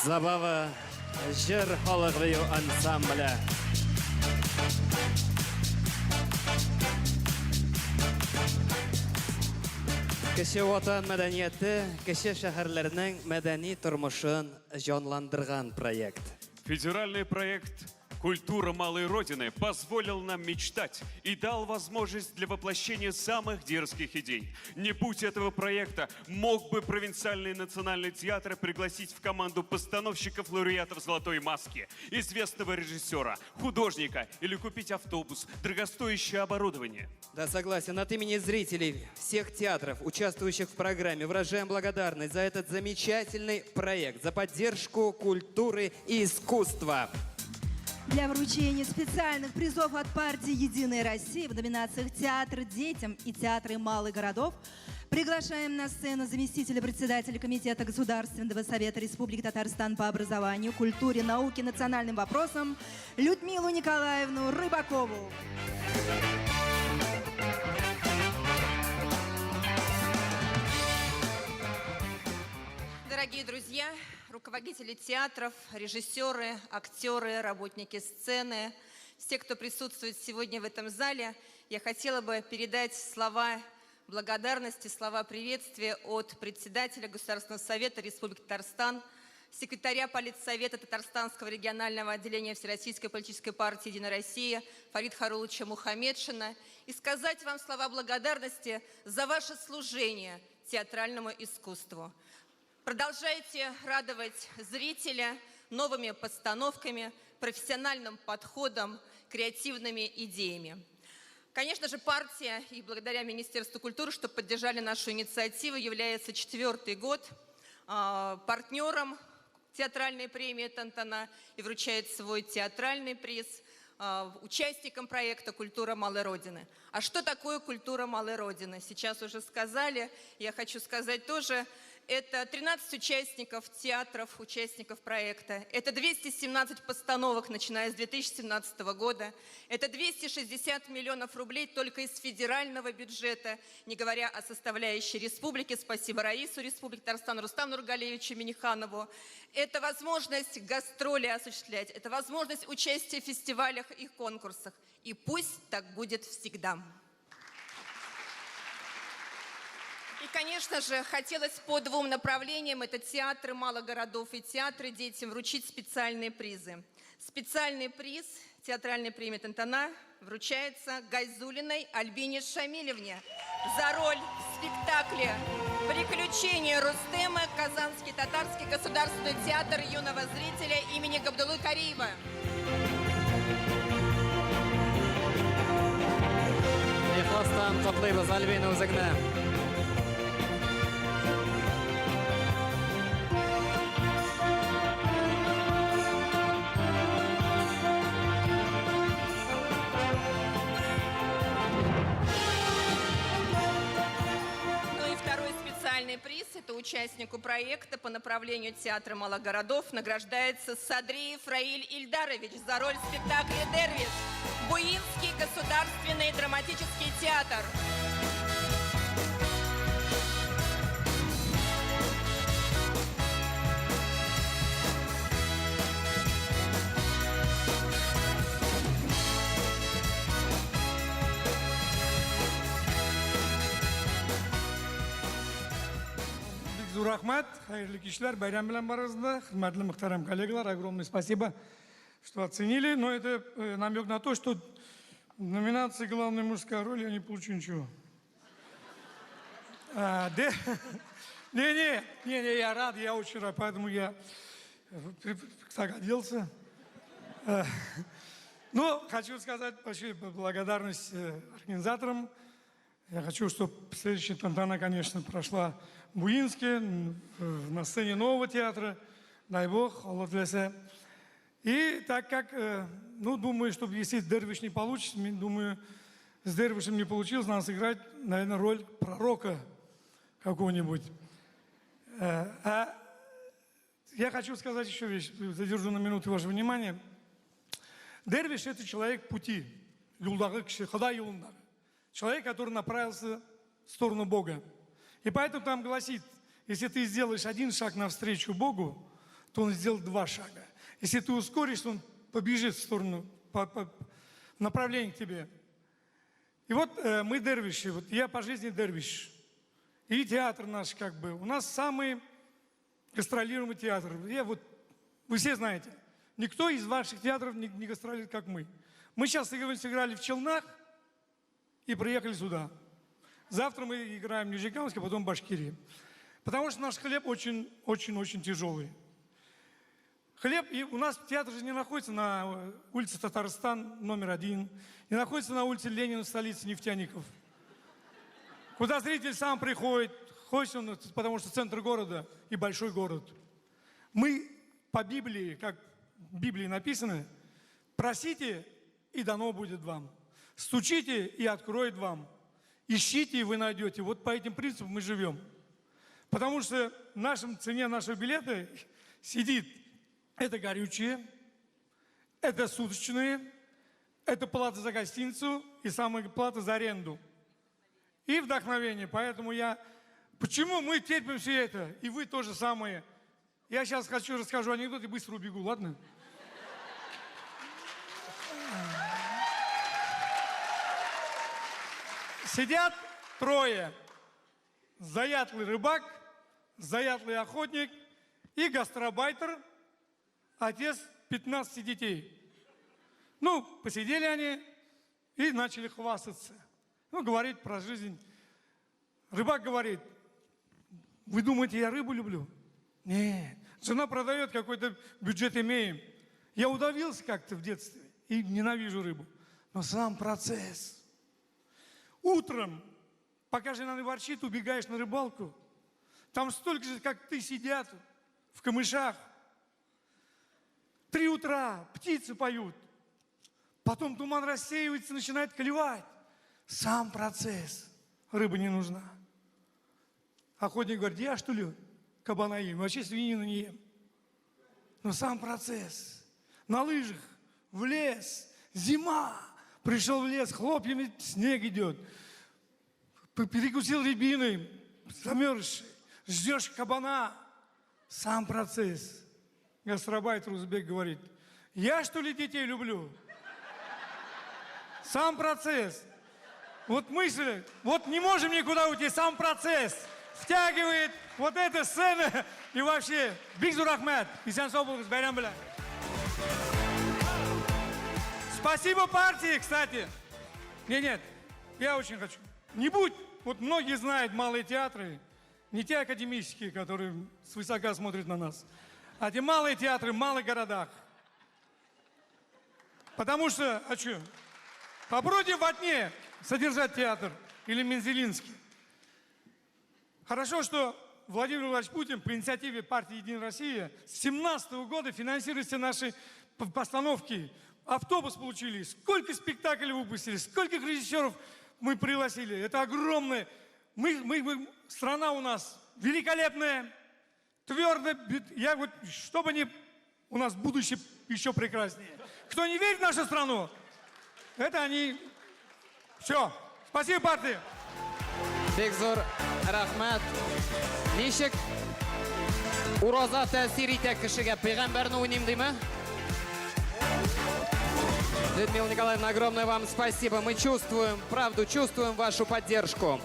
Забава жыр халық бию ансамблі. Кеше ватан мәдәнияте, кеше шәһәрләрнең мәдәни тормышын җанландырган проект. Федеральный проект «Культура малой Родины» позволил нам мечтать и дал возможность для воплощения самых дерзких идей. Не будь этого проекта, мог бы провинциальный национальный театр пригласить в команду постановщиков лауреатов «Золотой маски», известного режиссера, художника или купить автобус, дорогостоящее оборудование. Да, согласен. От имени зрителей всех театров, участвующих в программе, выражаем благодарность за этот замечательный проект, за поддержку культуры и искусства. Для вручения специальных призов от партии «Единая Россия» в номинациях «Театр детям» и «Театры малых городов» приглашаем на сцену заместителя председателя Комитета Государственного совета Республики Татарстан по образованию, культуре, науке, национальным вопросам Людмилу Николаевну Рыбакову. Дорогие друзья, руководители театров, режиссеры, актеры, работники сцены, все, кто присутствует сегодня в этом зале, я хотела бы передать слова благодарности, слова приветствия от председателя Государственного совета Республики Татарстан, секретаря Политсовета Татарстанского регионального отделения Всероссийской политической партии «Единая Россия» Фарид Харуловича Мухамедшина и сказать вам слова благодарности за ваше служение театральному искусству. Продолжайте радовать зрителя новыми постановками, профессиональным подходом, креативными идеями. Конечно же, партия и благодаря Министерству культуры, что поддержали нашу инициативу, является 4-й год партнером театральной премии «Тантана» и вручает свой театральный приз участникам проекта «Культура малой Родины». А что такое культура малой Родины? Сейчас уже сказали, я хочу сказать тоже. Это 13 участников театров, участников проекта. Это 217 постановок, начиная с 2017 года. Это 260 миллионов рублей только из федерального бюджета, не говоря о составляющей республики. Спасибо Раису Республики Татарстан, Рустаму Нургалиевичу Миниханову. Это возможность гастроли осуществлять, это возможность участия в фестивалях и конкурсах. И пусть так будет всегда. И, конечно же, хотелось по 2 направлениям, это театры малых городов и театры детям, вручить специальные призы. Специальный приз театральной премии «Тантана» вручается Гайзулиной Альбине Шамилевне за роль в спектакле «Приключения Рустема» Казанский татарский государственный театр юного зрителя имени Габдуллы Кариева. Ихластан котлыйбыз Альбина үзегне. Приз – это участнику проекта по направлению театра малых городов награждается Садриев Раиль Ильдарович за роль в спектакле «Дервиш», Буинский государственный драматический театр. Рахмат, хайрлы кишлер, байрам белән барыгызны, хөрмәтле мөхтәрәм коллегалар, огромное спасибо, что оценили, но это намек на то, что в номинации «Главная мужская роль» я не получу ничего. Не, я рад, я очень рад, поэтому я так оделся. Но хочу сказать большую благодарность организаторам. Я хочу, чтобы следующая «Тантана», конечно, прошла в Буинске, на сцене нового театра, дай бог, Аллах тлесе. И так как, думаю, что если Дервиш не получится, думаю, с Дервишем не получилось, надо сыграть, наверное, роль пророка какого-нибудь. Я хочу сказать еще вещь, задержу на минуту ваше внимание. Дервиш – это человек пути, человек, который направился в сторону Бога. И поэтому там гласит, если ты сделаешь один шаг навстречу Богу, то он сделает 2 шага. Если ты ускоришь, он побежит в сторону, в направлении к тебе. И вот мы дервиши, вот я по жизни дервиш. И театр наш как бы. У нас самый гастролируемый театр. Вы все знаете, никто из ваших театров не гастролирует, как мы. Мы сейчас сыграли в Челнах и приехали сюда. Завтра мы играем в Нижнекамске, потом в Башкирии. Потому что наш хлеб очень тяжелый. Хлеб, и у нас театр же не находится на улице Татарстан, номер 1, не находится на улице Ленина, столице нефтяников. Куда зритель сам приходит, хочет он, потому что центр города и большой город. Мы по Библии, как в Библии написано, просите, и дано будет вам. Стучите, и откроет вам. Ищите, и вы найдете. Вот по этим принципам мы живем. Потому что в нашем цене нашего билета сидит это горючее, это суточные, это плата за гостиницу и самая плата за аренду. И вдохновение. Поэтому почему мы терпим все это, и вы тоже самое. Я сейчас расскажу анекдот и быстро убегу, ладно? Сидят 3. Заядлый рыбак, заядлый охотник и гастробайтер, отец 15 детей. Посидели они и начали хвастаться. Говорить про жизнь. Рыбак говорит: вы думаете, я рыбу люблю? Нет. Жена продает, какой-то бюджет имеем. Я удавился как-то в детстве и ненавижу рыбу. Но сам процесс. Утром, пока жена не ворчит, убегаешь на рыбалку. Там столько же, как ты, сидят в камышах. 3 утра, птицы поют. Потом туман рассеивается, начинает клевать. Сам процесс. Рыба не нужна. Охотник говорит: я что ли кабана ем? Вообще свинину не ем. Но сам процесс. На лыжах, в лес, зима. Пришел в лес, хлопьями снег идет. Перекусил рябиной, замерзший. Ждешь кабана. Сам процесс. Гастробайтер узбек говорит: я что ли детей люблю? Сам процесс. Вот мысль, вот не можем никуда уйти, сам процесс втягивает вот эта сцена и вообще. Бигзур Ахмед, Исян Соболов, Байрам Белян. Спасибо партии, кстати. Нет, я очень хочу. Не будь, вот многие знают малые театры, не те академические, которые свысока смотрят на нас, а те малые театры в малых городах. Потому что, попробуйте в Атне содержать театр или Мензелинский. Хорошо, что Владимир Владимирович Путин по инициативе партии «Единая Россия» с 2017 года финансирует все наши постановки. Автобус получили, сколько спектаклей выпустили, сколько режиссеров мы пригласили. Это огромное. Страна у нас великолепная, твердо. Чтобы у нас будущее еще прекраснее. Кто не верит в нашу страну, это они. Все. Спасибо, партия. Бекзор рахмат. Ничек ураза тәсир итә кешегә? Пәйгамбәрне уйныйм димме? Людмила Николаевна, огромное вам спасибо. Мы чувствуем, правду, чувствуем вашу поддержку.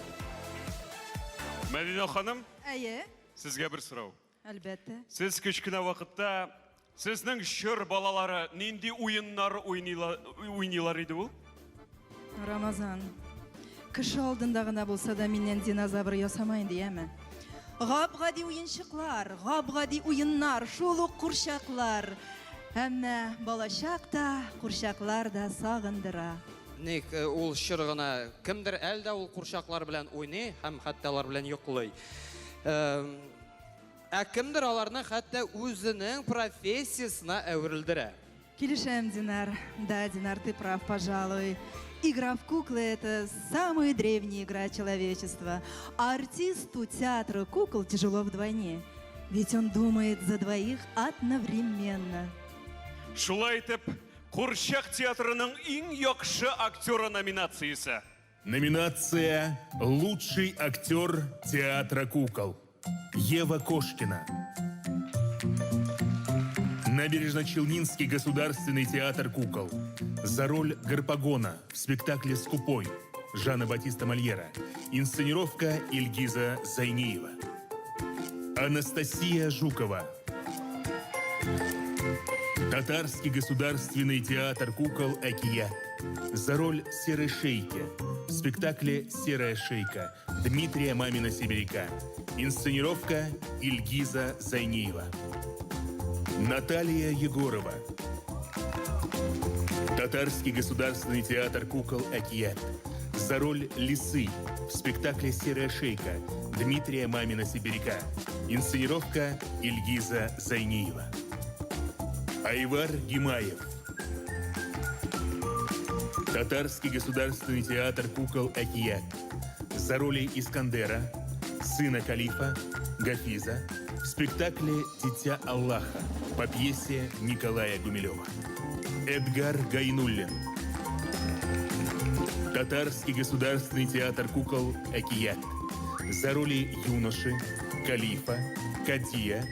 Мәдинә ханым, Әйе, сезгә бер сорау. әлбәттә. Сез кечкенә вакытта сезнең чор балалары нинди уеннар уйныйлар иде ул? Рамазан, кеше алдында гына булса да миннән динозавр ясамайын дияме? Гап-гади уенчыклар, гап-гади уеннар, шул ук курчаклар. Әмма балачак та, курчаклар да сагындыра. Ник ул чыргына кемдер әлдә ул курчаклар белән уйный һәм хәтта алар белән йоклый. Кемдер аларны хәтта үзенең профессиясына әверелдерә. Килешәм, Динар. Да, Динар, ты прав, пожалуй. Игра в куклы – это самая древняя игра человечества. А артисту театра кукол тяжело вдвойне. Ведь он думает за двоих одновременно. Шулай итеп, Курчак театрының иң яхшы актеры номинациясы. Номинация «Лучший актер театра кукол». Ева Кошкина. Набережно-Челнинский государственный театр кукол. За роль Гарпагона в спектакле «Скупой» Жана Батиста Мольера. Инсценировка Ильгиза Зайниева. Анастасия Жукова. Татарский государственный театр кукол «Акия». За роль Серой Шейки в спектакле «Серая шейка» Дмитрия Мамина-Сибиряка. Инсценировка Ильгиза Зайниева. Наталья Егорова. Татарский государственный театр кукол «Акия». За роль Лисы в спектакле «Серая шейка» Дмитрия Мамина-Сибиряка. Инсценировка Ильгиза Зайниева. Айвар Гимаев. Татарский государственный театр кукол «Акия». За роли Искандера, сына Калифа, Гафиза в спектакле «Дитя Аллаха» по пьесе Николая Гумилева. Эдгар Гайнуллин. Татарский государственный театр кукол «Акия». За роли юноши, Калифа, Кадия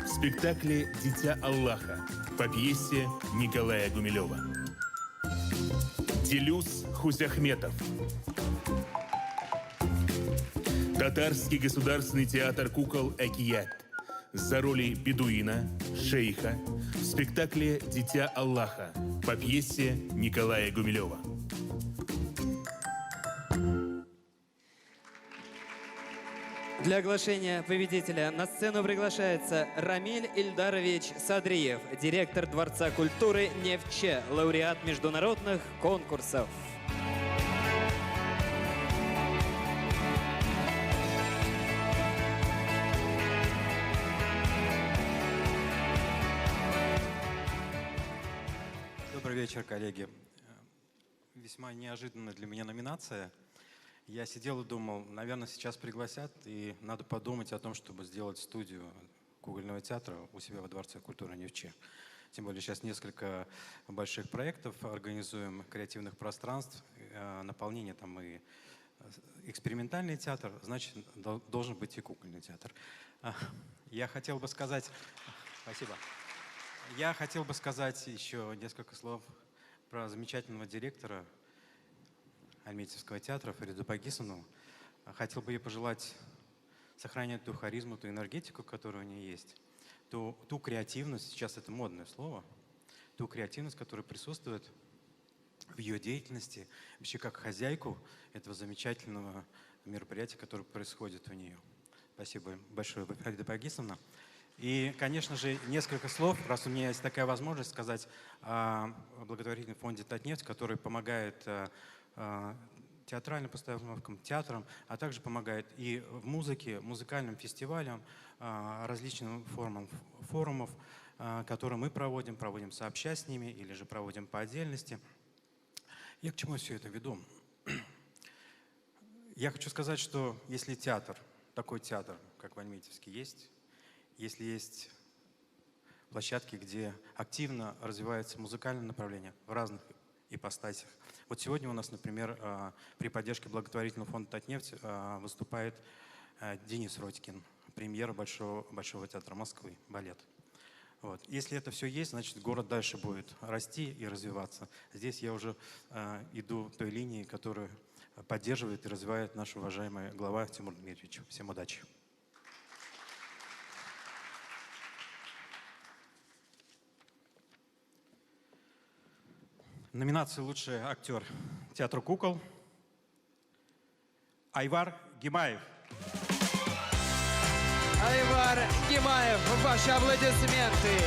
в спектакле «Дитя Аллаха» по пьесе Николая Гумилева. Делюс Хузяхметов. Татарский государственный театр кукол «Акия». За роли бедуина, шейха в спектакле «Дитя Аллаха» по пьесе Николая Гумилева. Для оглашения победителя на сцену приглашается Рамиль Ильдарович Садриев, директор Дворца культуры «Нефче», лауреат международных конкурсов. Добрый вечер, коллеги. Весьма неожиданная для меня номинация. Я сидел и думал, наверное, сейчас пригласят, и надо подумать о том, чтобы сделать студию кукольного театра у себя во Дворце культуры «Нефче». Тем более сейчас несколько больших проектов организуем, креативных пространств, наполнение там и экспериментальный театр, значит, должен быть и кукольный театр. Я хотел бы сказать... Спасибо. Я хотел бы сказать еще несколько слов про замечательного директора Альметьевского театра Фариду Багисовну. Хотел бы ей пожелать сохранять ту харизму, ту энергетику, которая у нее есть, ту креативность, сейчас это модное слово, ту креативность, которая присутствует в ее деятельности, вообще как хозяйку этого замечательного мероприятия, которое происходит у нее. Спасибо большое, Фарида Багисовна. И, конечно же, несколько слов, раз у меня есть такая возможность, сказать о благотворительном фонде «Татнефть», который помогает театральным постановкам, театрам, а также помогает и в музыке, музыкальным фестивалям, различным формам форумов, которые мы проводим сообща с ними или же проводим по отдельности. Я к чему все это веду? Я хочу сказать, что если театр, такой театр, как в Альметьевске, есть, если есть площадки, где активно развивается музыкальное направление в разных ипостасях. Вот сегодня у нас, например, при поддержке благотворительного фонда «Татнефть» выступает Денис Родькин, премьера Большого театра Москвы, балет. Вот. Если это все есть, значит, город дальше будет расти и развиваться. Здесь я уже иду той линии, которую поддерживает и развивает наш уважаемый глава Тимур Дмитриевич. Всем удачи. Номинация «Лучший актер театра кукол» Айвар Гимаев. Айвар Гимаев, ваши аплодисменты.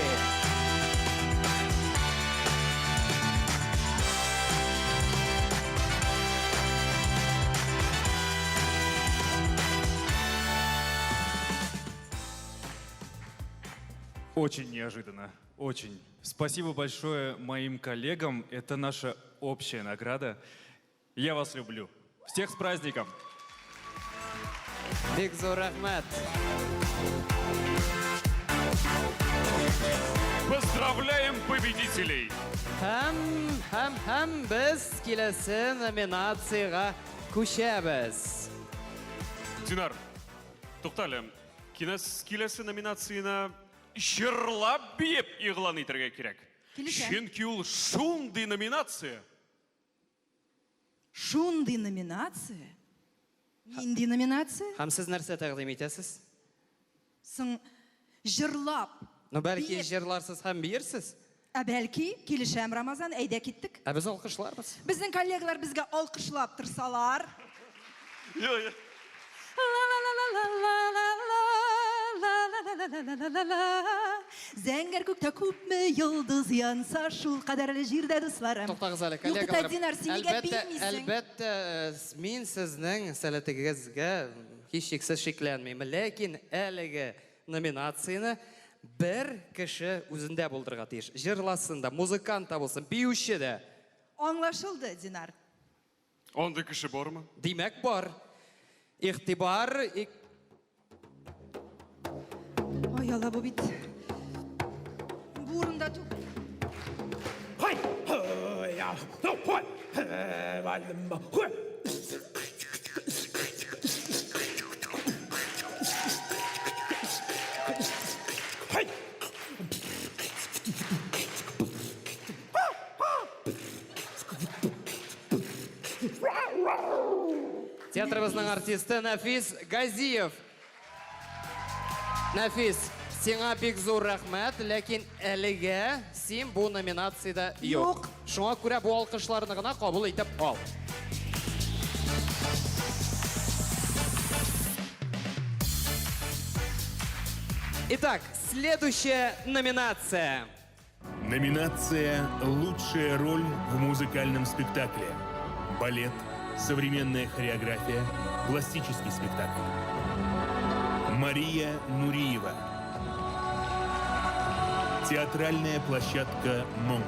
Очень неожиданно, очень. Спасибо большое моим коллегам. Это наша общая награда. Я вас люблю. Всех с праздником! Бигзур Ахмед. Поздравляем победителей! Һәм без киләсе номинацияга күчәбез. Динар, туктале, киләсе номинацияна жырлап бейіп иғлан етірге керек. Келісем. Чүнки ол шундай номинация. Шундай номинация? Нинди номинация? Һәм сез нәрсә тәкъдим итәсез? Соң жырлап. Ну, бәлки җырларсыз һәм биерсез. Бәлки, килешәм, Рамазан, әйдә киттек. Ә без алкышларбыз. Безнең коллегалар безгә алкышлап торсалар. Зәңгәр күктә күпме йолдыз янса, шул кадәрле җирдә дусларым. Туктагыз әле, Юк, коллегалар. Динар, син нигә бирмисең? Әлбәттә, мин сезнең сәләтегезгә һичшиксез шикләнмим. Ләкин әлеге номинацияны бер кеше үзендә булдырырга тиеш. Җырласын да, музыкант та булсын, биюче дә. Аңлашылды, Динар. Ондай кеше бармы? Димәк бар. Игътибар, Ой, ала бу бит. Бу урында түк. театрыбызның артисты Нафис Газиев. Нафис, сиңа бик зур рәхмәт, ләкин әлегә син бу номинацияда юк. Шуңа күрә бу алкышларны гына кабул итеп ал. Итак, следующая номинация. Номинация «Лучшая роль в музыкальном спектакле». Балет, современная хореография, классический спектакль. Мария Нуриева. Театральная площадка «Монг».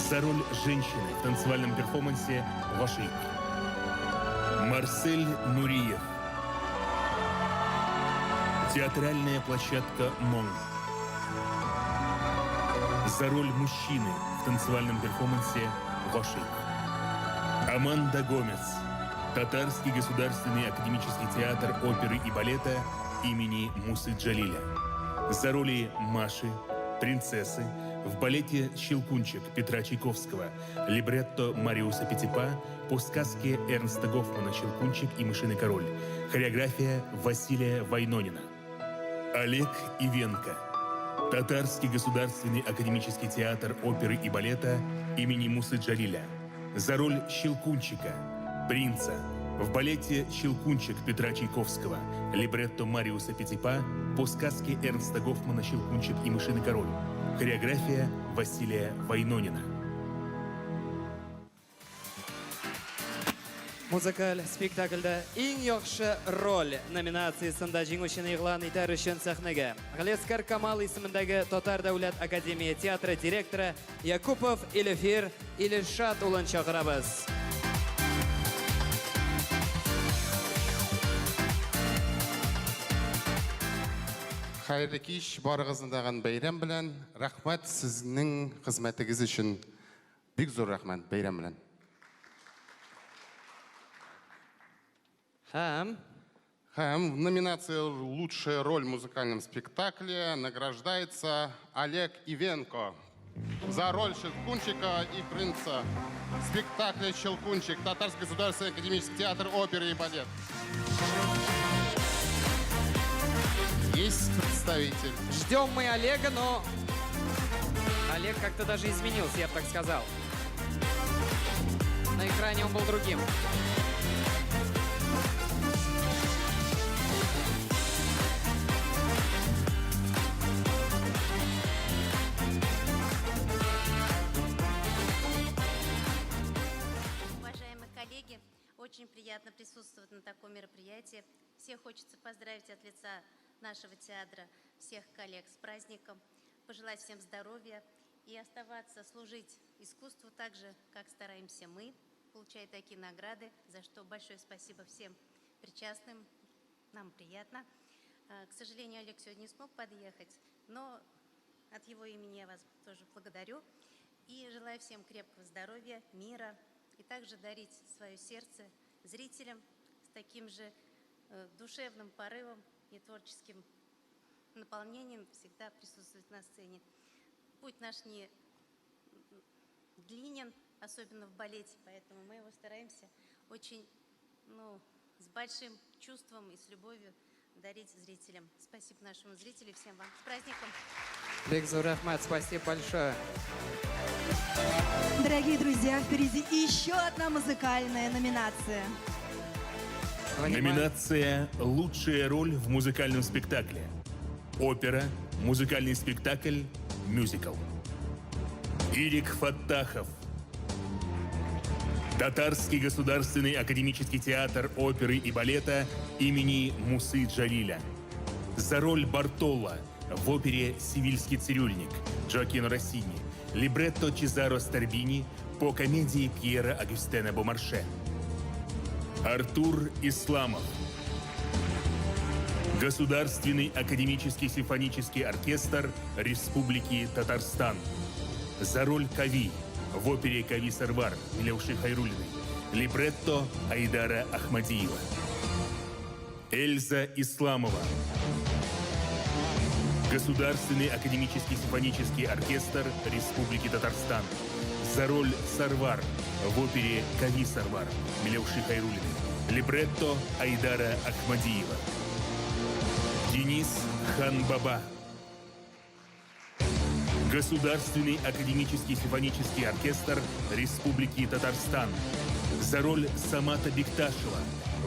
За роль женщины в танцевальном перформансе «Вашик». Марсель Нуриев. Театральная площадка «Монг». За роль мужчины в танцевальном перформансе «Вашик». Аманда Гомес. Татарский государственный академический театр оперы и балета имени Мусы Джалиля. За роли Маши, принцессы в балете «Щелкунчик» Петра Чайковского, либретто Мариуса Петипа по сказке Эрнста Гофмана «Щелкунчик и мышиный король», хореография Василия Вайнонина. Олег Ивенко. Татарский государственный академический театр оперы и балета имени Мусы Джалиля. За роль Щелкунчика, принца, в балете «Щелкунчик» Петра Чайковского, либретто Мариуса Петипа по сказке Эрнста Гофмана «Щелкунчик и мышиный король», хореография Василия Вайнонина. Музыкаль спектакльдә иң яхшы роль номинациясында җиңүчене игълан итәр өчен сәхнәгә Галескар Камал исемендәге Татар дәүләт академия театры директоры Якупов Илефир Илешат улын чакырабыз. Хәерле кич, барыгызны даган бәйрәм белән. Рәхмәт сезнең хезмәтегез өчен. Бик зур рәхмәт бәйрәм белән. Һәм в номинации «Лучшая роль в музыкальном спектакле» награждается Олег Ивенко за роль Щелкунчика и принца в спектакле «Щелкунчик», Татарский государственный академический театр оперы и балет. Есть представитель. Ждем мы Олега, но Олег как-то даже изменился, я бы так сказал. На экране он был другим. Уважаемые коллеги, очень приятно присутствовать на таком мероприятии. Всех хочется поздравить от лица нашего театра, всех коллег с праздником, пожелать всем здоровья и оставаться, служить искусству так же, как стараемся мы, получая такие награды, за что большое спасибо всем причастным, нам приятно. К сожалению, Олег сегодня не смог подъехать, но от его имени я вас тоже благодарю и желаю всем крепкого здоровья, мира и также дарить свое сердце зрителям с таким же душевным порывом и творческим наполнением всегда присутствовать на сцене. Путь наш не длинен, особенно в балете, поэтому мы его стараемся очень, с большим чувством и с любовью дарить зрителям. Спасибо нашему зрителю и всем вам. С праздником! Бик зур рахмат, спасибо большое. Дорогие друзья, впереди еще одна музыкальная номинация. Номинация «Лучшая роль в музыкальном спектакле». Опера, музыкальный спектакль, мюзикл. Ирик Фаттахов. Татарский государственный академический театр оперы и балета имени Мусы Джалиля. За роль Бартолла в опере «Сивильский цирюльник» Джоакино Россини. Либретто Чезаро Старбини по комедии Пьера Агюстена Бомарше. Артур Исламов. Государственный академический симфонический оркестр Республики Татарстан. За роль Кави в опере «Кави Сарвар» Милеуши Хайруллиной. Либретто Айдара Ахмадиева. Эльза Исламова. Государственный академический симфонический оркестр Республики Татарстан. За роль Сарвар в опере «Кави Сарвар» Милеуши Хайруллиной. Либретто Айдара Ахмадиева. Денис Ханбаба. Государственный академический симфонический оркестр Республики Татарстан. За роль Самата Бекташева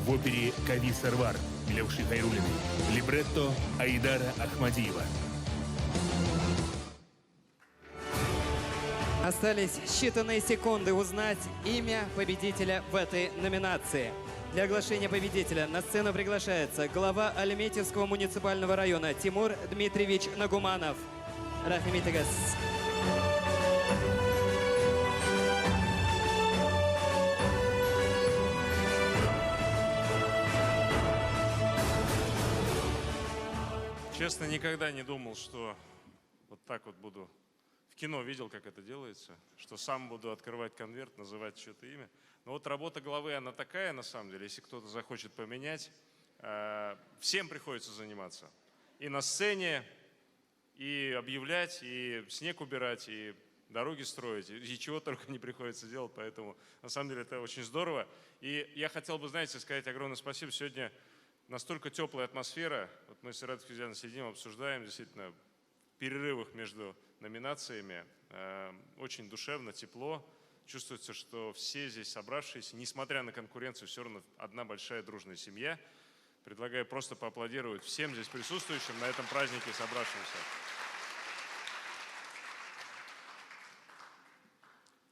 в опере «Кави Сарвар» Милеуши Хайруллиной. Либретто Айдара Ахмадиева. Остались считанные секунды узнать имя победителя в этой номинации. Для оглашения победителя на сцену приглашается глава Альметьевского муниципального района Тимур Дмитриевич Нагуманов. Рахмет игас. Честно, никогда не думал, что вот так вот буду. В кино видел, как это делается, что сам буду открывать конверт, называть чье-то имя. Но вот работа главы, она такая, на самом деле, если кто-то захочет поменять, всем приходится заниматься. И на сцене, и объявлять, и снег убирать, и дороги строить, и чего только не приходится делать, поэтому на самом деле это очень здорово. И я хотел бы, знаете, сказать огромное спасибо. Сегодня настолько теплая атмосфера, вот мы с Ирадой Хузяновной сидим, обсуждаем, действительно, в перерывах между номинациями, очень душевно, тепло. Чувствуется, что все здесь собравшиеся, несмотря на конкуренцию, все равно одна большая дружная семья. Предлагаю просто поаплодировать всем здесь присутствующим на этом празднике собравшимся.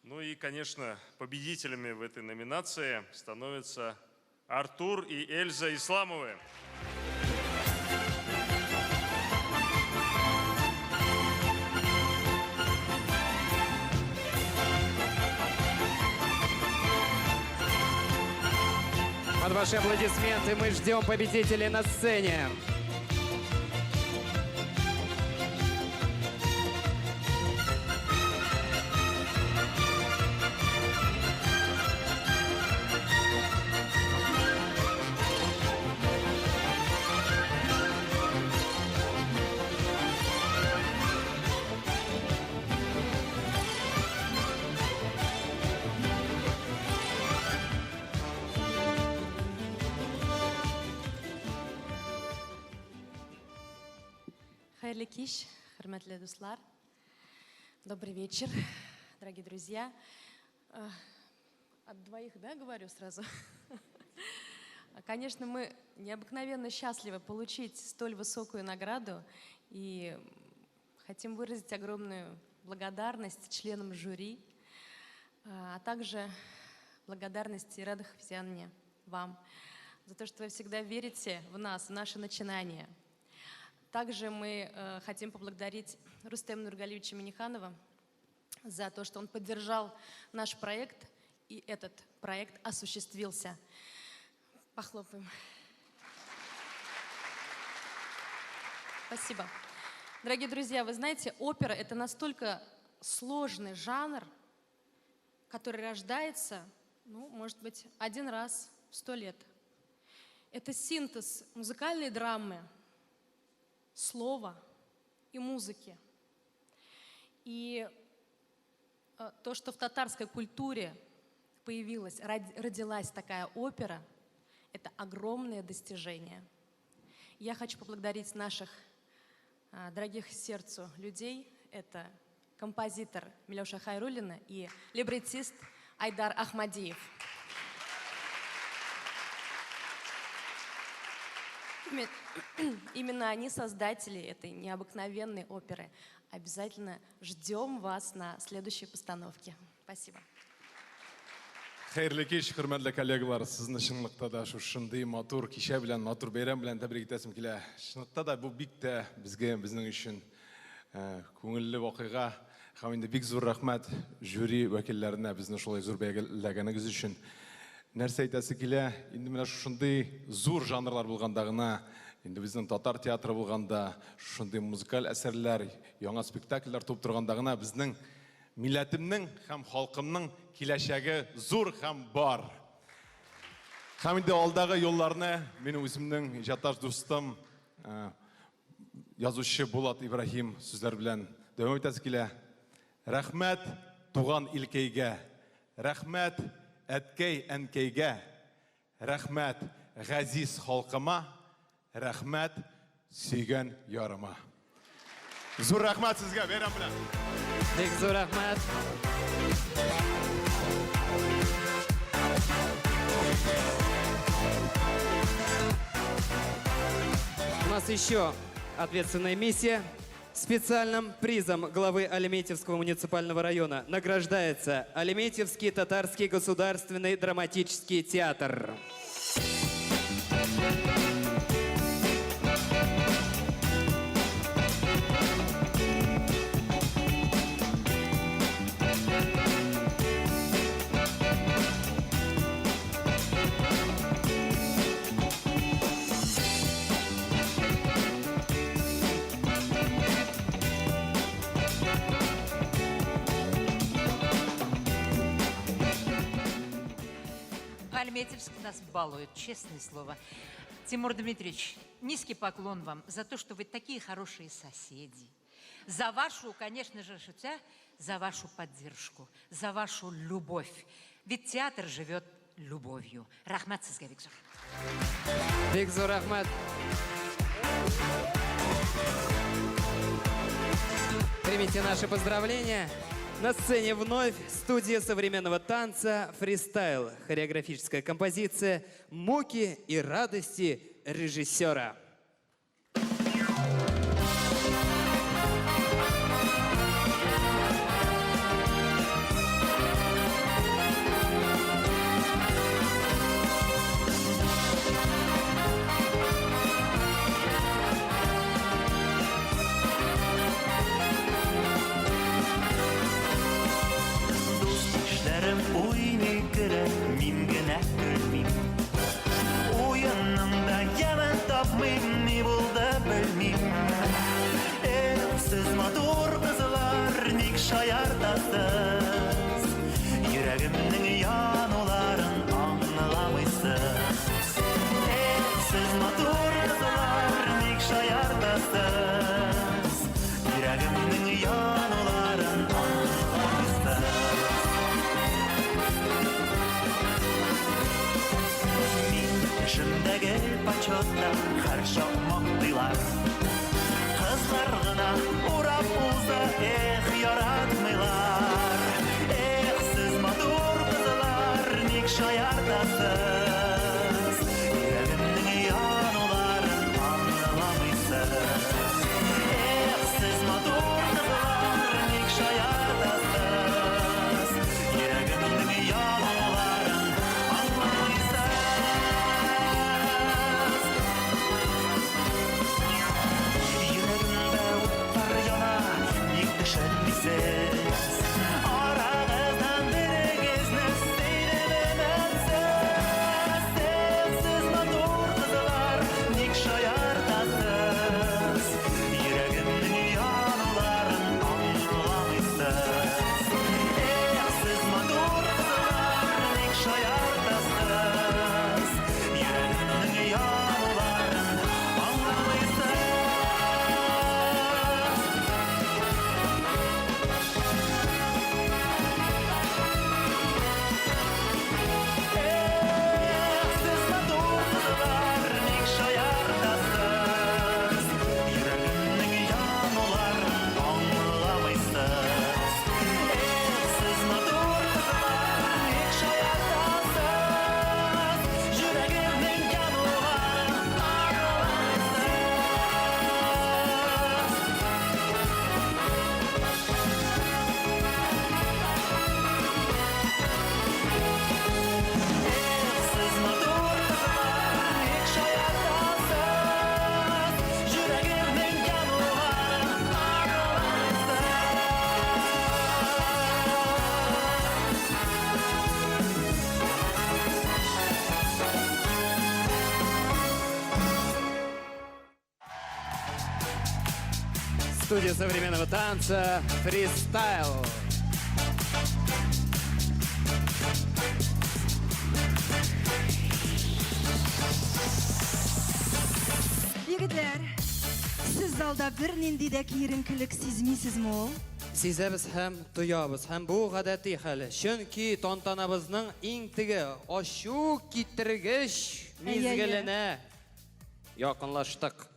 Ну и, конечно, победителями в этой номинации становятся Артур и Эльза Исламовы. Под ваши аплодисменты мы ждем победителей на сцене. Хайрлы киш, хөрмәтле дуслар. Добрый вечер, дорогие друзья. От двоих, да, говорю сразу? Конечно, мы необыкновенно счастливы получить столь высокую награду и хотим выразить огромную благодарность членам жюри, а также благодарность Ираде Хафизяновне, вам, за то, что вы всегда верите в нас, в наши начинания. Также мы хотим поблагодарить Рустема Нургалиевича Миниханова за то, что он поддержал наш проект, и этот проект осуществился. Похлопаем. Спасибо. Дорогие друзья, вы знаете, опера — это настолько сложный жанр, который рождается, может быть, один раз в 100 лет. Это синтез музыкальной драмы, слова и музыки. И то, что в татарской культуре родилась такая опера, это огромное достижение. Я хочу поблагодарить наших дорогих сердцу людей. Это композитор Милеша Хайруллина и либретист Айдар Ахмадиев. Именно они создатели этой необыкновенной оперы. Обязательно ждем вас на следующей постановке. Спасибо. Xayrli kech, hurmatli kollegalar, sizni shunliqda da shu shunday motor kisha bilan, motor bayram bilan tabrik etasim kelar. Shunliqda da bu bitta bizga, bizning uchun ko'ngilli voqea. Ham endi bek zo'r rahmat juri vakillarina bizni shulay zo'r belgilaganiz uchun. Narsa aytasi kelar, endi mana shunday zo'r janrlar bo'lgandagina, endi bizning tatar teatri bo'lganda, shunday muzikal asarlar, yangi spektakllar to'p turgandagina bizning millatimning ham xalqimning kelajagi zo'r ham bor. Ham endi oldagi yo'llarni mening o'zimning ijoddosh do'stim yozuvchi Bulat Ibrahim so'zlar bilan davom etasi kelar. Rahmat tug'an ilkayga, rahmat әткәй әнкәйгә, рәхмәт ғазиз халқыма, рәхмәт сүйген ярыма. Зур рәхмәт сезгә, бәйрәм белән. Бек зур рәхмәт. У нас еще ответственная миссия. Специальным призом главы Альметьевского муниципального района награждается Альметьевский татарский государственный драматический театр. Альметьевск нас балует, честное слово. Тимур Дмитриевич, низкий поклон вам за то, что вы такие хорошие соседи. За вашу, конечно же, за вашу поддержку, за вашу любовь. Ведь театр живет любовью. Рахмат сізге, Бекзур. Бекзур, рахмат. Примите наши поздравления. На сцене вновь студия современного танца «Фристайл». Хореографическая композиция «Муки и радости режиссера». Мин генә гөлмим. Уянымда яман тапмыйм, ни булды белмим. Сез матур кызлар, ник шаяртасыз? Йөрәгемнең януларын аңламыйсыз. Сез матур кызлар, ник шаяртасыз? Йөрәгемнең януларын аңламыйсыз. Шындагы почетта харшо моктыйлар. Кызлар гына урап уза, эх, яратмыйлар. Эх, сез матур кызлар, ник шаяртасыз? Йөрәгемнең януларын аңламыйсыз. Эх, сез матур кызлар, ник шаяртасыз? Йөрәгемнең януларын аңламыйсыз. Арағыздан бірігізні істейді білмәмсіз. Студия современного танца «Фристайл». Егетлер, сіз залда бір нинди дә киеренкелек сизмисезме ул? Сизәбез һәм тоябыз, һәм бу гадәти хәл. Чөнки тантанабызның иң теге ачу китергеч мизгеленә якынлаштык.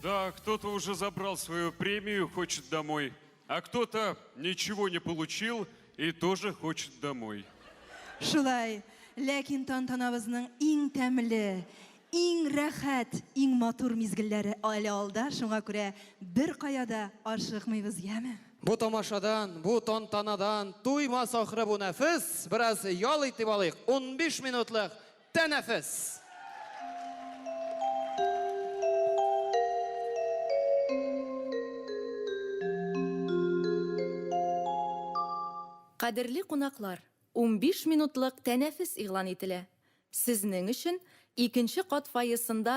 Да, кто-то уже забрал свою премию, хочет домой. А кто-то ничего не получил и тоже хочет домой. Шулай, ләкин тантанабызның иң тәмле, иң рәхәт, иң матур мизгелләре әле алда, шуңа күрә бер каяда ашыкмыйбыз, яме? Бу тамашадан, бу тантанадан туймас ахры бу нәфес. Бераз ял итеп алыйк. 15 минутлык тәнәфес. Кадерле кунаклар, 15 минутлык тәнәфес игълан ителә. Сезнең өчен икенче кат фойесында